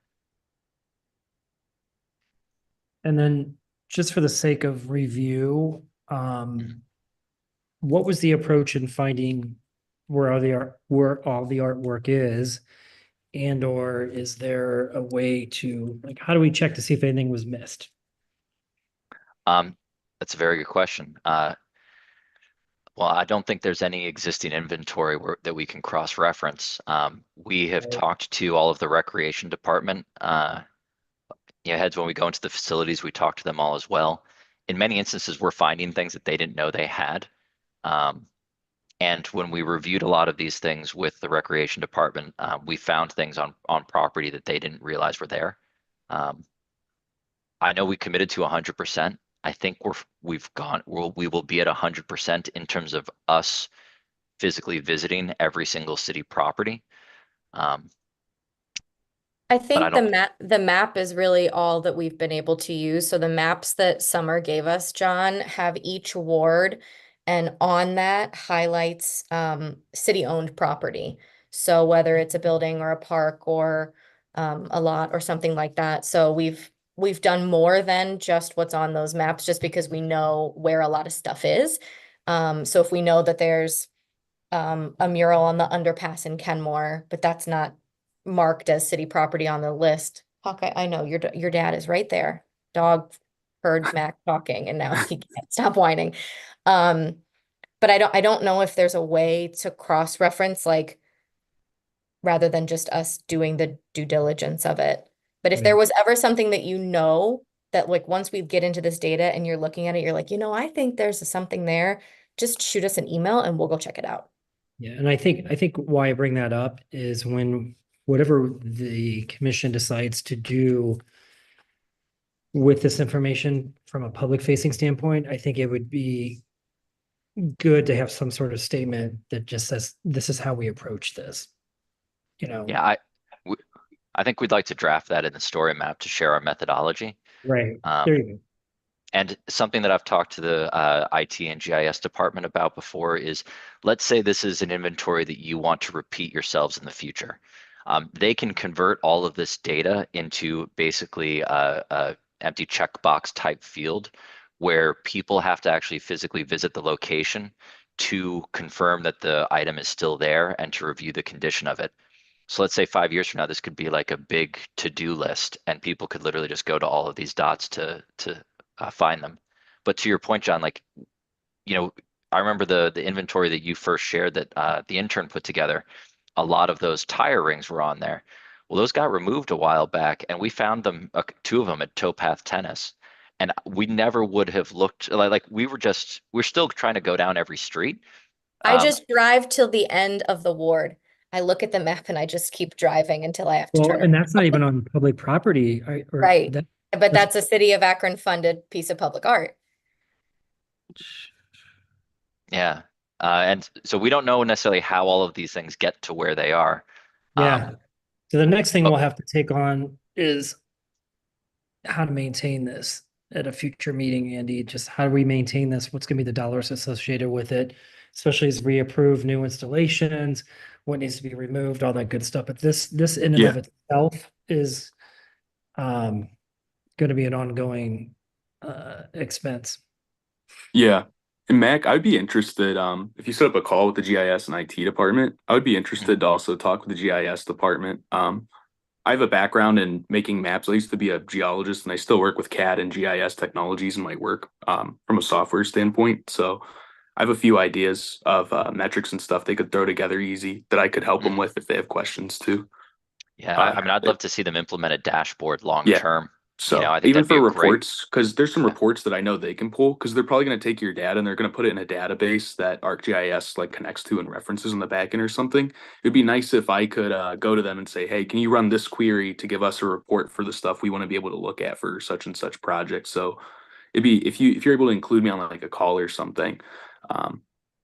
And then just for the sake of review, what was the approach in finding where all the artwork is? And or is there a way to, like, how do we check to see if anything was missed? That's a very good question. Well, I don't think there's any existing inventory that we can cross-reference. We have talked to all of the recreation department heads when we go into the facilities. We talk to them all as well. In many instances, we're finding things that they didn't know they had. And when we reviewed a lot of these things with the recreation department, we found things on property that they didn't realize were there. I know we committed to 100%. I think we will be at 100% in terms of us physically visiting every single city property. I think the map is really all that we've been able to use. So the maps that Summer gave us, John, have each ward, and on that highlights city-owned property. So whether it's a building or a park or a lot or something like that. So we've done more than just what's on those maps, just because we know where a lot of stuff is. So if we know that there's a mural on the underpass in Kenmore, but that's not marked as city property on the list. Hawkeye, I know your dad is right there. Dog heard Mac talking and now he can't stop whining. But I don't know if there's a way to cross-reference, like, rather than just us doing the due diligence of it. But if there was ever something that that, like, once we get into this data and you're looking at it, you're like, I think there's something there, just shoot us an email and we'll go check it out. Yeah, and I think why I bring that up is when whatever the commission decides to do with this information from a public facing standpoint, I think it would be good to have some sort of statement that just says, this is how we approach this. Yeah, I think we'd like to draft that in the story map to share our methodology. Right. There you go. And something that I've talked to the IT and GIS department about before is, let's say this is an inventory that you want to repeat yourselves in the future. They can convert all of this data into basically a empty checkbox type field where people have to actually physically visit the location to confirm that the item is still there and to review the condition of it. So let's say 5 years from now, this could be like a big to-do list, and people could literally just go to all of these dots to find them. But to your point, John, like, I remember the inventory that you first shared that the intern put together. A lot of those tire rings were on there. Well, those got removed a while back, and we found them, 2 of them at Towpath Tennis. And we never would have looked like we're still trying to go down every street. I just drive till the end of the ward. I look at the map and I just keep driving until I have to turn. And that's not even on public property, right? But that's a city of Akron funded piece of public art. Yeah. And so we don't know necessarily how all of these things get to where they are. Yeah. So the next thing we'll have to take on is how to maintain this at a future meeting, Andy. Just how do we maintain this? What's going to be the dollars associated with it, especially as we approve new installations, what needs to be removed, all that good stuff. But this in and of itself is going to be an ongoing expense. Yeah. And Mac, I'd be interested, if you set up a call with the GIS and IT department, I would be interested to also talk with the GIS department. I have a background in making maps. I used to be a geologist and I still work with CAD and GIS technologies in my work from a software standpoint. So I have a few ideas of metrics and stuff they could throw together easy that I could help them with if they have questions too. Yeah, I mean, I'd love to see them implement a dashboard long term. So I think even that'd be for a great. reports, because there's some Yeah. reports that I know they can pull, because they're probably going to take your data and they're going to put it in a database that ArcGIS like connects to and references in the backend or something. It'd be nice if I could go to them and say, hey, can you run this query to give us a report for the stuff we want to be able to look at for such and such project. So it'd be if you're able to include me on like a call or something. Um,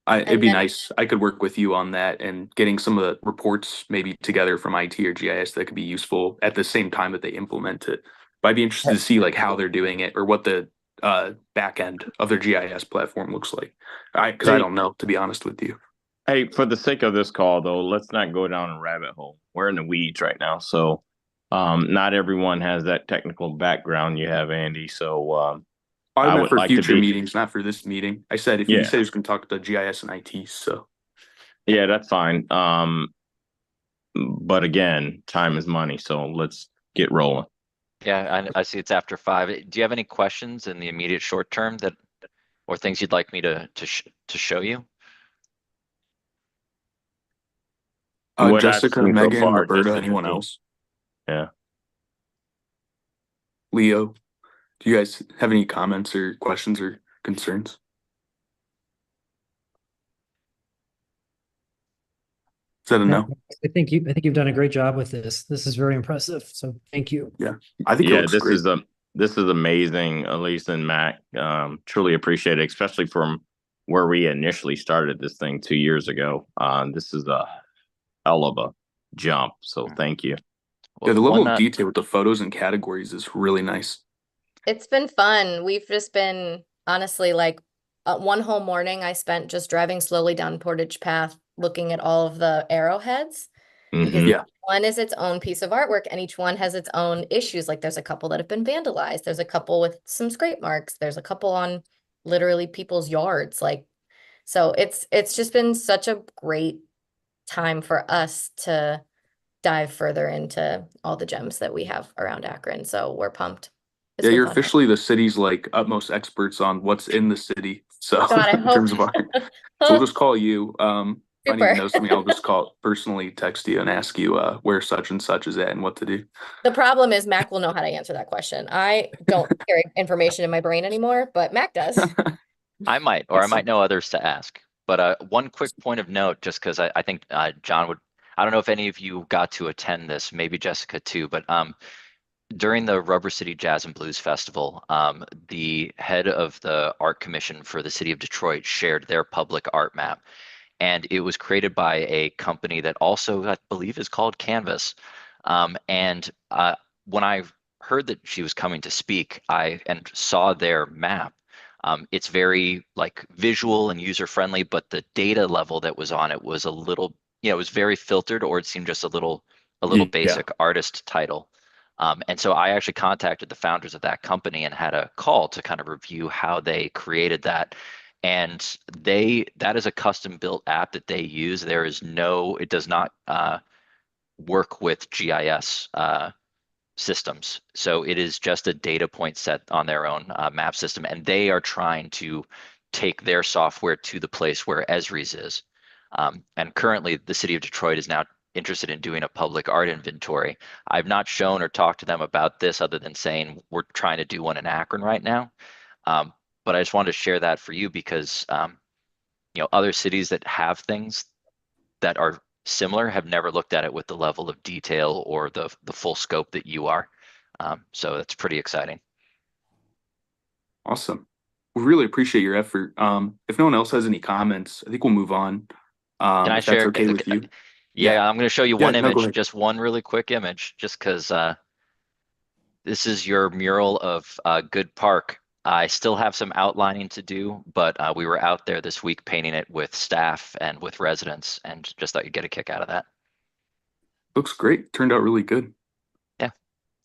it'd And be then nice. I could work with you on that and getting some of the reports maybe together from IT or GIS that could be useful at the same time that they implement it. But I'd be interested to see like how they're doing it or what the back end of their GIS platform looks like. Because I Hey, don't know, to be honest with you. hey, for the sake of this call, though, let's not go down a rabbit hole. We're in the weeds right now, so not everyone has that technical background you have, Andy. So I I meant would for like to future be, meetings, not for this meeting. I said if you yeah, said he was going to talk to GIS and IT, so yeah, that's fine. But again, time is money, so let's get rolling. Yeah, I see it's after 5. Do you have any questions in the immediate short term that, or things you'd like me to show you? What I've Jessica, seen so Megan, far, Roberta, just to anyone me, else? yeah. Leo, do you guys have any comments or questions or concerns? Is that a No, no? I think you've done a great job with this. This is very impressive. So thank you. Yeah, I think it Yeah, looks great. this is amazing, Elise and Mac. Truly appreciate it, especially from where we initially started this thing 2 years ago. This is a hell of a jump. So thank you. Yeah, Well, the level one of detail with the photos and categories is really nice. it's been fun. We've just been honestly like one whole morning I spent just driving slowly down Portage Path, looking at all of the arrowheads because Hmm. Yeah, one is its own piece of artwork and each one has its own issues. Like there's a couple that have been vandalized. There's a couple with some scrape marks. There's a couple on literally people's yards. Like, so it's just been such a great time for us to dive further into all the gems that we have around Akron. So we're pumped. It's yeah, been you're fun. officially the city's like utmost experts on what's in the city. So God, I in hope. terms of art, so we'll just call you. If I need to Super. know something, I'll just call personally, text you, and ask you where such and such is at and what to do. The problem is Mac will know how to answer that question. I don't carry information in my brain anymore, but Mac does. I might, or I might know others to ask. But one quick point of note, just because I think John would, I don't know if any of you got to attend this, maybe Jessica too, but during the Rubber City Jazz and Blues Festival, the head of the art commission for the city of Detroit shared their public art map. And it was created by a company that also, I believe, is called Canvas. And when I heard that she was coming to speak, and saw their map. It's very like visual and user friendly, but the data level that was on it was a little, it was very filtered, or it seemed just a little Yeah, basic artist title. And so I actually contacted the founders of that company and had a call to kind of review how they created that. And that is a custom built app that they use. It does not work with GIS systems. So it is just a data point set on their own map system. And they are trying to take their software to the place where Esri's is. And currently the city of Detroit is now interested in doing a public art inventory. I've not shown or talked to them about this other than saying we're trying to do one in Akron right now. But I just wanted to share that for you because other cities that have things that are similar have never looked at it with the level of detail or the full scope that you are. So that's pretty exciting. awesome. We really appreciate your effort. If no one else has any comments, I think we'll move on. Can I If that's share? okay with you. Yeah. Yeah, I'm going to show you Yeah, one no, go image, ahead. just one really quick image, just because this is your mural of Good Park. I still have some outlining to do, but we were out there this week painting it with staff and with residents, and just thought you'd get a kick out of that. Looks great. Turned out really good. Yeah.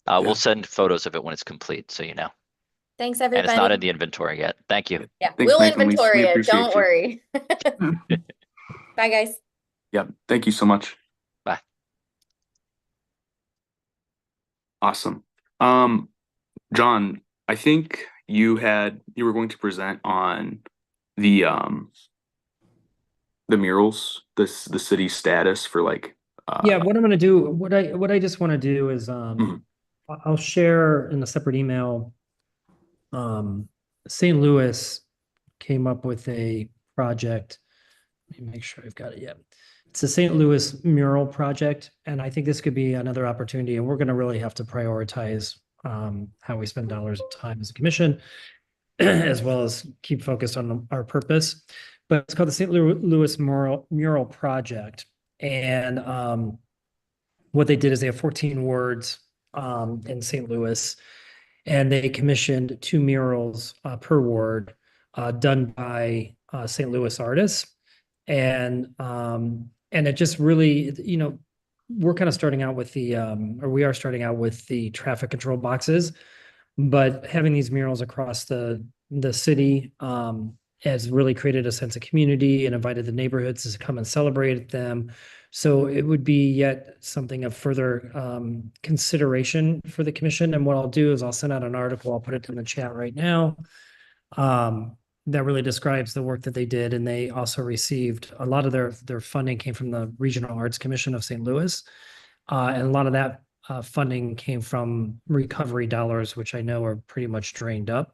Yeah. We'll send photos of it when it's complete, so you know. Thanks, And it's not in everybody. the inventory yet. Thank you. Yeah, Thanks, we'll Mac and Lise. inventory We it. Don't appreciate you. worry. Bye, guys. Yeah, thank you so much. Bye. Awesome. John, I think you were going to present on the murals, the city status for like Yeah, what I'm gonna do, what I just want to do is Mhm. I'll share in a separate email. St. Louis came up with a project. Let me make sure I've got it yet. It's a St. Louis mural project, and I think this could be another opportunity. And we're going to really have to prioritize how we spend dollars and time as a commission, as well as keep focused on our purpose. But it's called the St. Louis Mural Project, and what they did is they have 14 wards in St. Louis, and they commissioned 2 murals per ward done by St. Louis artists. And it just really, we're kind of starting out with or we are starting out with the traffic control boxes, but having these murals across the city has really created a sense of community and invited the neighborhoods to come and celebrate them. So it would be yet something of further consideration for the commission. And what I'll do is I'll send out an article. I'll put it in the chat right now. That really describes the work that they did. And they also received a lot of their funding came from the Regional Arts Commission of St. Louis. And a lot of that funding came from recovery dollars, which I know are pretty much drained up.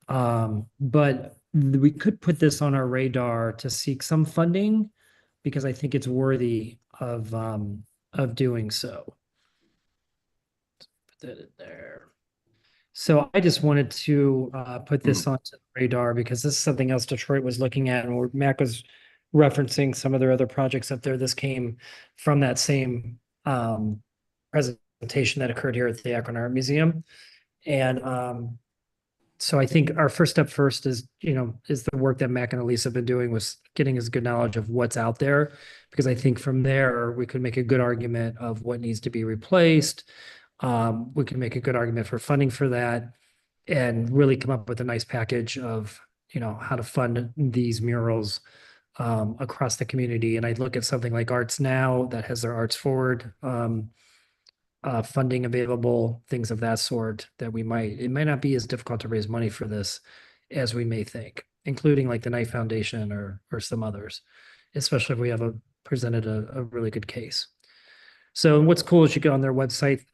But we could put this on our radar to seek some funding because I think it's worthy of doing so. Put that in there. So I just wanted to put this onto the radar because this is something else Detroit was looking at, and where Mac was referencing some of their other projects up there. This came from that same presentation that occurred here at the Akron Art Museum. And so I think our first step is the work that Mac and Elise have been doing was getting us good knowledge of what's out there, because I think from there we could make a good argument of what needs to be replaced. We can make a good argument for funding for that and really come up with a nice package of, how to fund these murals across the community. And I'd look at something like Arts Now that has their Arts Forward funding available, things of that sort that it might not be as difficult to raise money for this as we may think, including like the Knight Foundation or some others, especially if we have presented a really good case. So what's cool is you go on their website,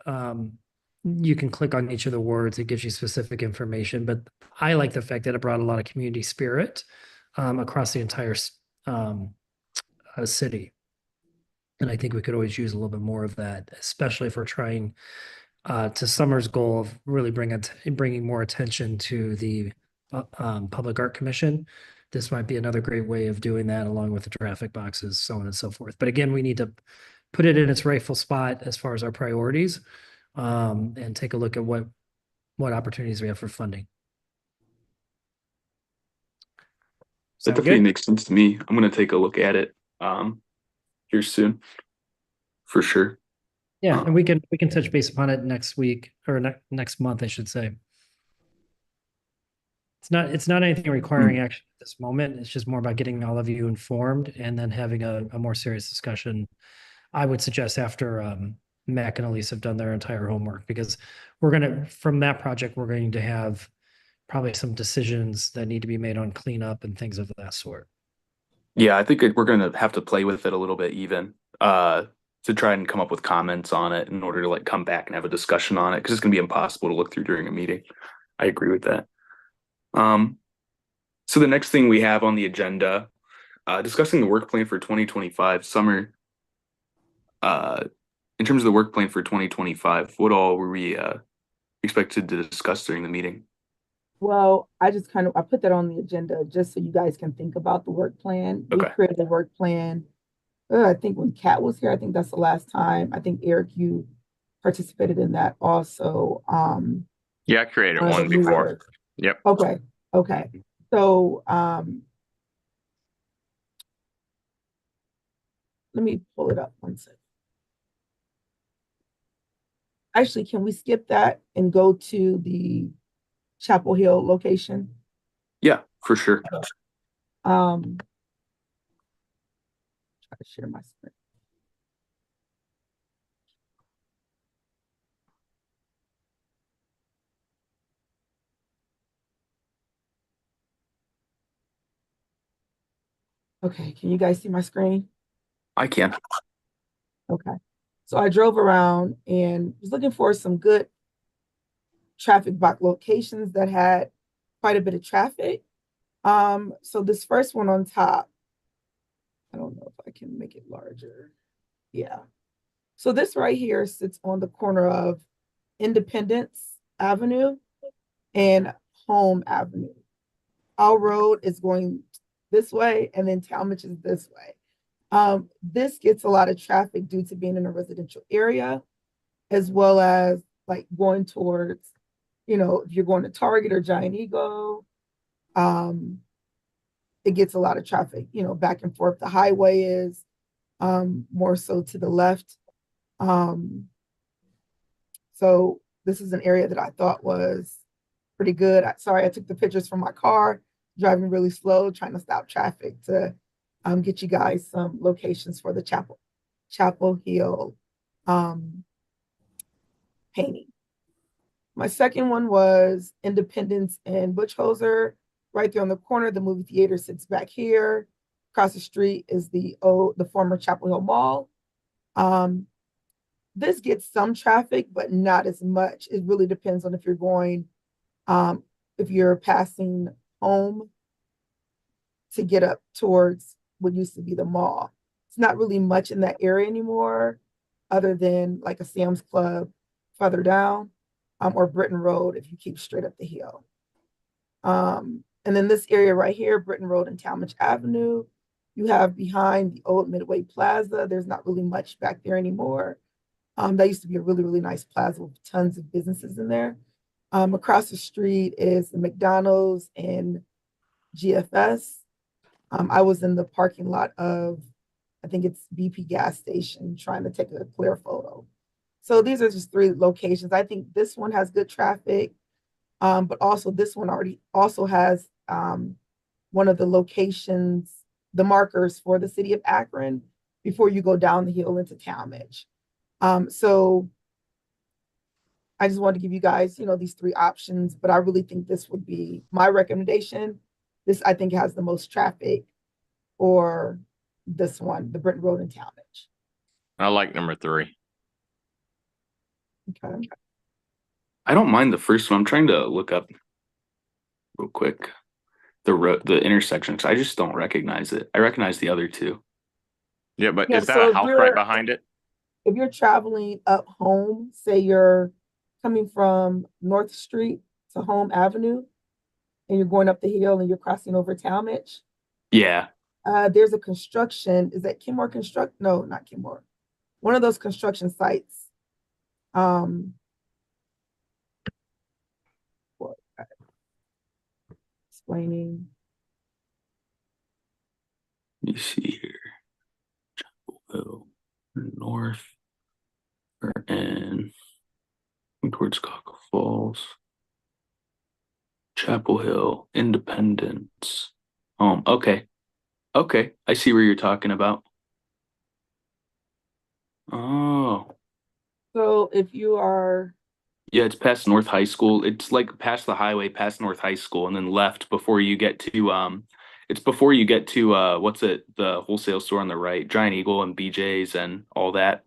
you can click on each of the words, it gives you specific information, but I like the fact that it brought a lot of community spirit across the entire city. And I think we could always use a little bit more of that, especially if we're trying to Summer's goal of really bringing more attention to the Public Art Commission. This might be another great way of doing that, along with the traffic boxes, so on and so forth. But again, we need to put it in its rightful spot as far as our priorities, and take a look at what opportunities we have for funding. That definitely makes sense to me. I'm going to take a look at it here soon, for sure. Yeah, and we can touch base upon it next week or next month, I should say. It's not anything requiring action at this moment. It's just more about getting all of you informed and then having a more serious discussion. I would suggest after Mac and Elise have done their entire homework, because from that project, we're going to have probably some decisions that need to be made on cleanup and things of that sort. Yeah, I think we're going to have to play with it a little bit even to try and come up with comments on it in order to come back and have a discussion on it, because it's going to be impossible to look through during a meeting. I agree with that. So the next thing we have on the agenda, discussing the work plan for 2025 summer. In terms of the work plan for 2025, what all were we expected to discuss during the meeting? Well, I put that on the agenda just so you guys can think about the work plan. We created a work plan. I think when Kat was here, I think that's the last time. I think Eric, you participated in that also. Yeah, I created one before. Yep. Okay. So let me pull it up one second. Actually, can we skip that and go to the Chapel Hill location? Yeah, for sure. Try to share my screen. Okay, can you guys see my screen? I can. Okay. So I drove around and was looking for some good traffic block locations that had quite a bit of traffic. So this first one on top, I don't know if I can make it larger. Yeah. So this right here sits on the corner of Independence Avenue and Home Avenue. Our road is going this way, and then Talmadge is this way. This gets a lot of traffic due to being in a residential area, as well as like going towards, if you're going to Target or Giant Eagle, it gets a lot of traffic, back and forth. The highway is more so to the left. So this is an area that I thought was pretty good. Sorry, I took the pictures from my car, driving really slow, trying to stop traffic to get you guys some locations for the Chapel Hill painting. My second one was Independence and Butchholzer. Right there on the corner, the movie theater sits back here. Across the street is the former Chapel Hill Mall. This gets some traffic, but not as much. It really depends on if you're going, if you're passing home to get up towards what used to be the mall. It's not really much in that area anymore, other than like a Sam's Club further down, or Britton Road if you keep straight up the hill. And then this area right here, Britton Road and Talmadge Avenue, you have behind the old Midway Plaza. There's not really much back there anymore. That used to be a really, really nice plaza with tons of businesses in there. Across the street is the McDonald's and GFS. I was in the parking lot of, I think it's BP gas station, trying to take a clear photo. So these are just three locations. I think this one has good traffic, but also this one already also has one of the locations, the markers for the city of Akron before you go down the hill into Talmadge. So I just wanted to give you guys, these three options, but I really think this would be my recommendation. This, I think, has the most traffic, or this one, the Britton Road and Talmadge. I like number 3. Okay. I don't mind the first one. I'm trying to look up real quick the intersection because I just don't recognize it. I recognize the other two. Yeah, but Yeah, is that so a if house you're- right behind it? If you're traveling up home, say you're coming from North Street to Home Avenue, and you're going up the hill and you're crossing over Talmadge, Yeah. there's a construction. Is that Kenmore Construct? No, not Kenmore. One of those construction sites. Explaining. You see here. Chapel Hill, north, or in towards Cockle Falls. Chapel Hill, Independence. Okay. Okay. I see where you're talking about. Oh. So if you are, Yeah, it's past North High School. It's like past the highway, past North High School, and then left before you get to it's before you get to what's it, the wholesale store on the right, Giant Eagle and BJ's and all that.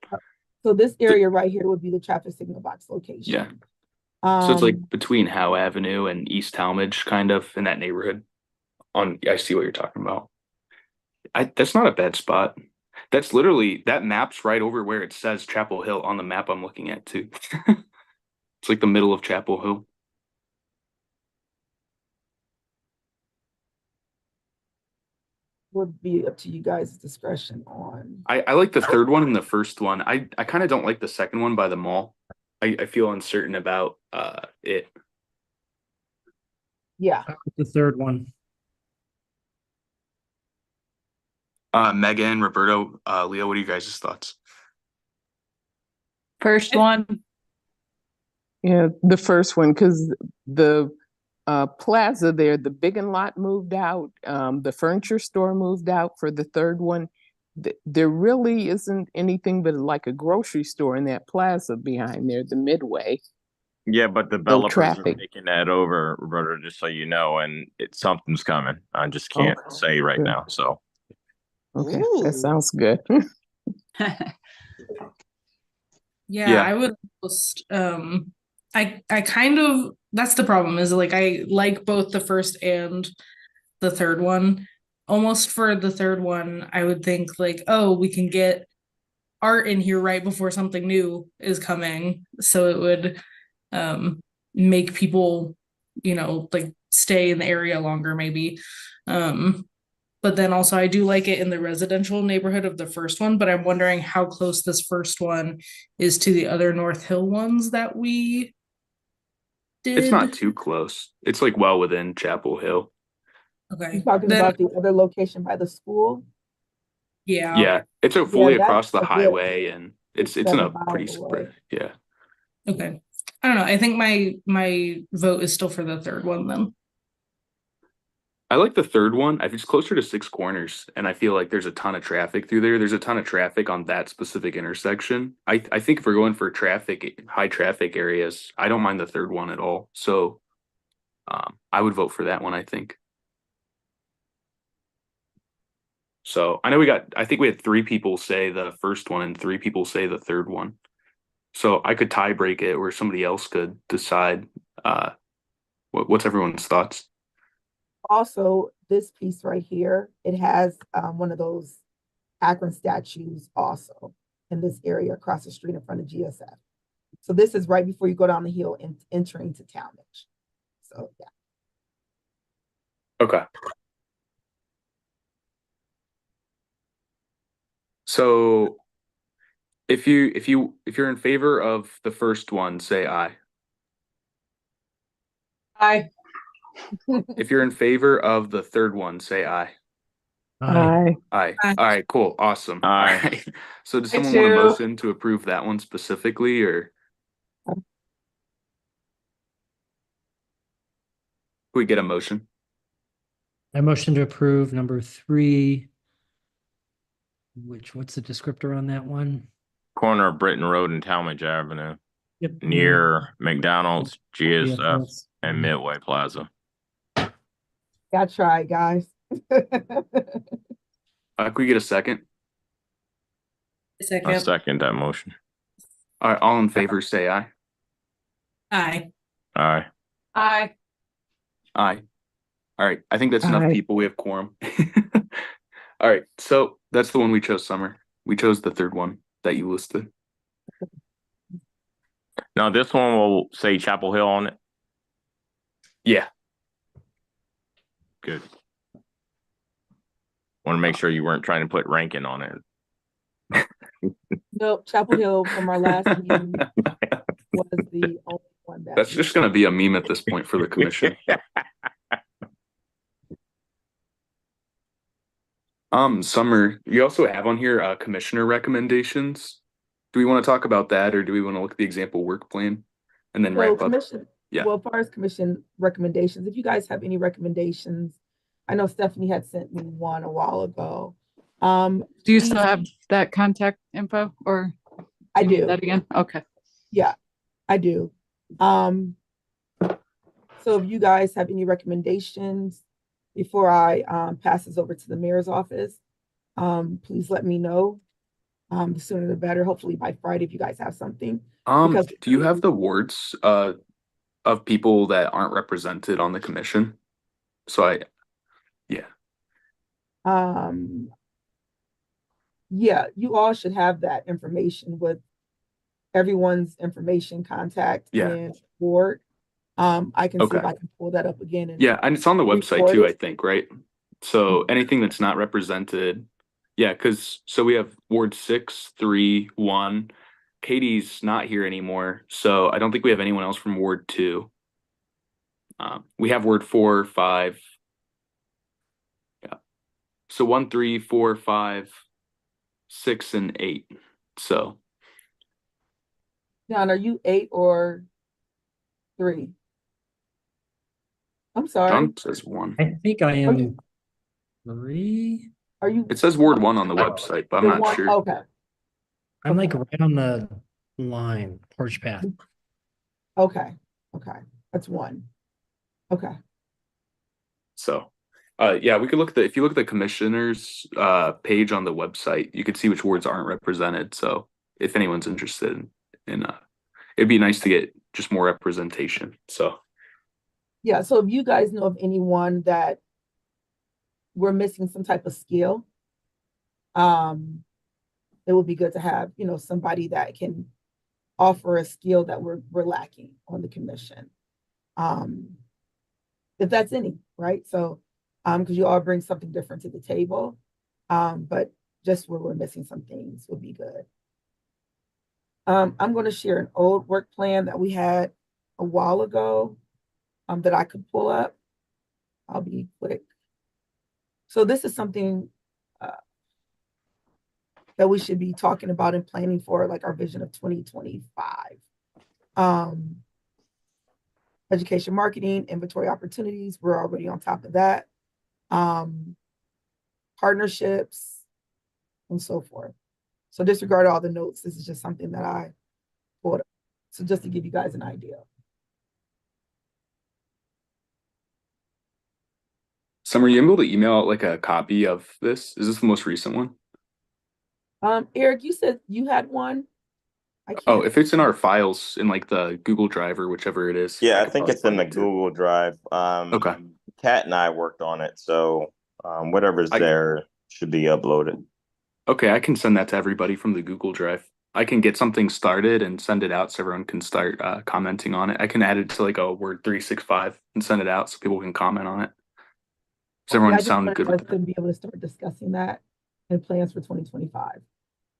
so this area right here would be the traffic signal box location. Yeah. So it's like between Howe Avenue and East Talmadge, kind of in that neighborhood. I see what you're talking about. That's not a bad spot. That's literally, that map's right over where it says Chapel Hill on the map I'm looking at too. It's like the middle of Chapel Hill. Would be up to you guys' discretion on. I like the third one and the first one. I kind of don't like the second one by the mall. I feel uncertain about it. Yeah. The third one. Megan, Roberto, Leo, what are you guys' thoughts? First one. Yeah, the first one, because the plaza there, the Big and Lot moved out, the furniture store moved out. For the third one, there really isn't anything but like a grocery store in that plaza behind there, the Midway. Yeah, but developers are traffic. taking that over, Roberta, just so you know, and something's coming. I just can't say right good. now. So Okay, Ooh. that sounds good. Yeah, I would almost I kind of, that's the problem, is like I like both the first and the third one. Almost for the third one, I would think like, oh, we can get art in here right before something new is coming. So it would make people, like stay in the area longer maybe. But then also I do like it in the residential neighborhood of the first one, but I'm wondering how close this first one is to the other North Hill ones that we did. It's not too close. It's like well within Chapel Hill. Okay. You talking Then, about the other location by the school? yeah. Yeah, it's a fully that's across the a good highway, and it's in 7 a miles pretty away. spread. Yeah. Okay. I don't know. I think my vote is still for the third one then. I like the third one. It's closer to Six Corners, and I feel like there's a ton of traffic through there. There's a ton of traffic on that specific intersection. I think if we're going for high traffic areas, I don't mind the third one at all. So, I would vote for that one, I think. So I know I think we had 3 people say the first one and 3 people say the third one. So I could tie break it, or somebody else could decide. What's everyone's thoughts? Also, this piece right here, it has one of those Akron statues also in this area across the street in front of GSF. So this is right before you go down the hill and entering to Talmadge. So yeah. Okay. So if you're in favor of the first one, say aye. Aye. If you're in favor of the third one, say aye. Aye. Aye. Aye. All right, cool. Awesome. All Aye. right. So does Me someone want a too. motion to approve that one specifically, or can we get a motion? I motion to approve number 3. What's the descriptor on that one? Corner of Britton Road and Talmadge Avenue, Yep. near McDonald's, GSF, GSF. and Midway Plaza. Gotta try, guys. Can we get a second? I Second. second that motion. All right, all in favor, say aye. Aye. Aye. Aye. Aye. All right. I think that's enough Aye. people. We have quorum. All right. So that's the one we chose, Summer. We chose the third one that you listed. Now this one will say Chapel Hill on it. Yeah. Good. Want to make sure you weren't trying to put Rankin on it. Nope, Chapel Hill from our last meeting was the only one that. That's just going to be a meme at this point for the commission. Summer, you also have on here commissioner recommendations. Do we want to talk about that, or do we want to look at the example work plan and then wrap up? Commission, Yeah. well, as far as commission recommendations, if you guys have any recommendations, I know Stephanie had sent me one a while ago. Do you please- still have that contact info, or I you need do. that again? Okay. Yeah, I do. So if you guys have any recommendations before I pass this over to the mayor's office, please let me know. The sooner the better. Hopefully by Friday, if you guys have something. Because- Do you have the wards of people that aren't represented on the commission? So Yeah, you all should have that information with everyone's information, contact, Yeah. and board. I can see if Okay. I can pull that up again. And yeah, and it's on the website too, I Record. think, right? So anything that's not represented, yeah, because so we have Ward 6, 3, 1. Katie's not here anymore, so I don't think we have anyone else from Ward 2. We have Ward 4, 5. Yeah. So 1, 3, 4, 5, 6, and 8. So John, are you 8 or 3? I'm sorry. John says 1. I think I Are am you- 3. Are you? It says Ward 1 on the website, but I'm the not one- sure. Okay. I'm like right on the line, porch path. Okay. That's 1. Okay. So, yeah, we could look at if you look at the commissioners page on the website, you could see which wards aren't represented. So if anyone's interested and it'd be nice to get just more representation. So Yeah, so if you guys know of anyone that we're missing some type of skill, it would be good to have, somebody that can offer a skill that we're lacking on the commission. If that's any, right? So, because you all bring something different to the table, but just where we're missing some things would be good. I'm going to share an old work plan that we had a while ago, that I could pull up. I'll be quick. So this is something that we should be talking about and planning for, like our vision of 2025. Education, marketing, inventory opportunities. We're already on top of that. Partnerships and so forth. So disregard all the notes. This is just something that I pulled up. So just to give you guys an idea. Summer, you able to email out like a copy of this? Is this the most recent one? Eric, you said you had one. Oh, if it's in our files in like the Google Drive or whichever it is. Yeah, I think it's in the Google Drive. Okay. Kat and I worked on it, so whatever's there should be uploaded. Okay, I can send that to everybody from the Google Drive. I can get something started and send it out so everyone can start commenting on it. I can add it to like a Word 365 and send it out so people can comment on it. Does everyone sound good with that? To be able to start discussing that and plans for 2025.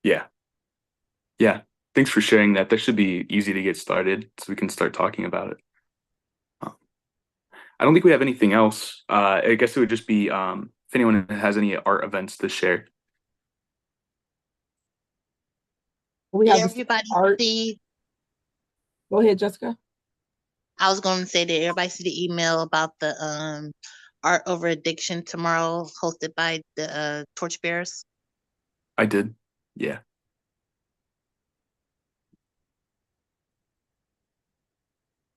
Yeah. Yeah. Thanks for sharing that. That should be easy to get started so we can start talking about it. I don't think we have anything else. I guess it would just be if anyone has any art events to share. We have everybody art. see. Go ahead, Jessica. I was going to say, did everybody see the email about the Art Over Addiction tomorrow, hosted by the Torchbearers? I did. Yeah.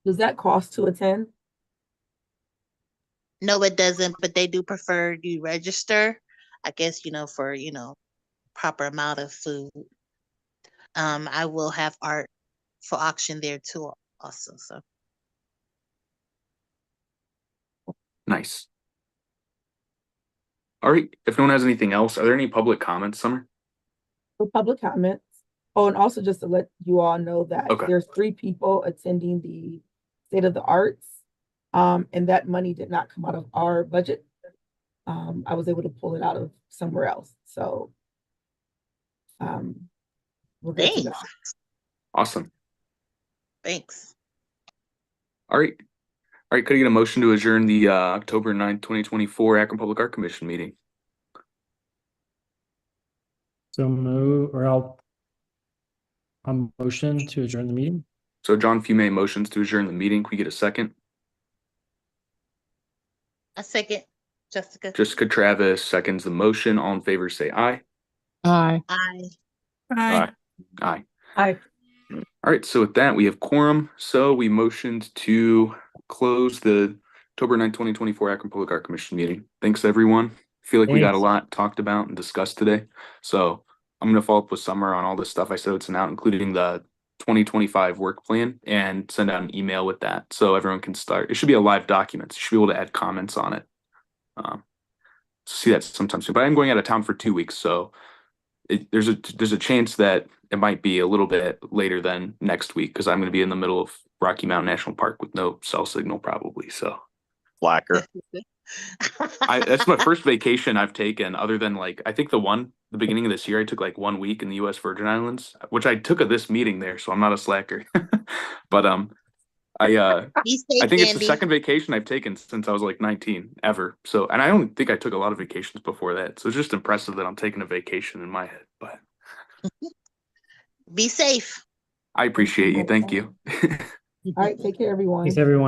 Does that cost to attend? No, it doesn't, but they do prefer you register, I guess, for, proper amount of food. I will have art for auction there too also, so. Nice. All right. If no one has anything else, are there any public comments, Summer? For public comments. Oh, and also just to let you all know that there's 3 people attending the State of the Arts. And that money did not come out of our budget. I was able to pull it out of somewhere else. So we're good to go. Awesome. Thanks. All right. All right. Could I get a motion to adjourn the October 9th, 2024 Akron Public Art Commission meeting? So move, or I'll motion to adjourn the meeting. So John Fume motions to adjourn the meeting. Can we get a second? A second, Jessica. Jessica Travis seconds the motion. All in favor, say aye. Aye. Aye. Aye. Aye. Aye. All right. So with that, we have quorum. So we motioned to close the October 9th, 2024 Akron Public Art Commission meeting. Thanks, everyone. I feel like we got a lot talked about and discussed today. So I'm going to follow up with Summer on all this stuff I said it's out, including the 2025 work plan, and send out an email with that so everyone can start. It should be a live document. So you should be able to add comments on it. See that sometime soon. But I'm going out of town for 2 weeks, so there's a chance that it might be a little bit later than next week because I'm going to be in the middle of Rocky Mountain National Park with no cell signal probably. So Flacker. That's my first vacation I've taken other than I think the beginning of this year I took 1 week in the US Virgin Islands, which I took at this meeting there, so I'm not a slacker. But I think it's the second vacation I've taken since I was 19 ever. So, and I don't think I took a lot of vacations before that. So it's just impressive that I'm taking a vacation in my head, but be safe. I appreciate you. Thank you. All right, take care, everyone. Thanks, everyone.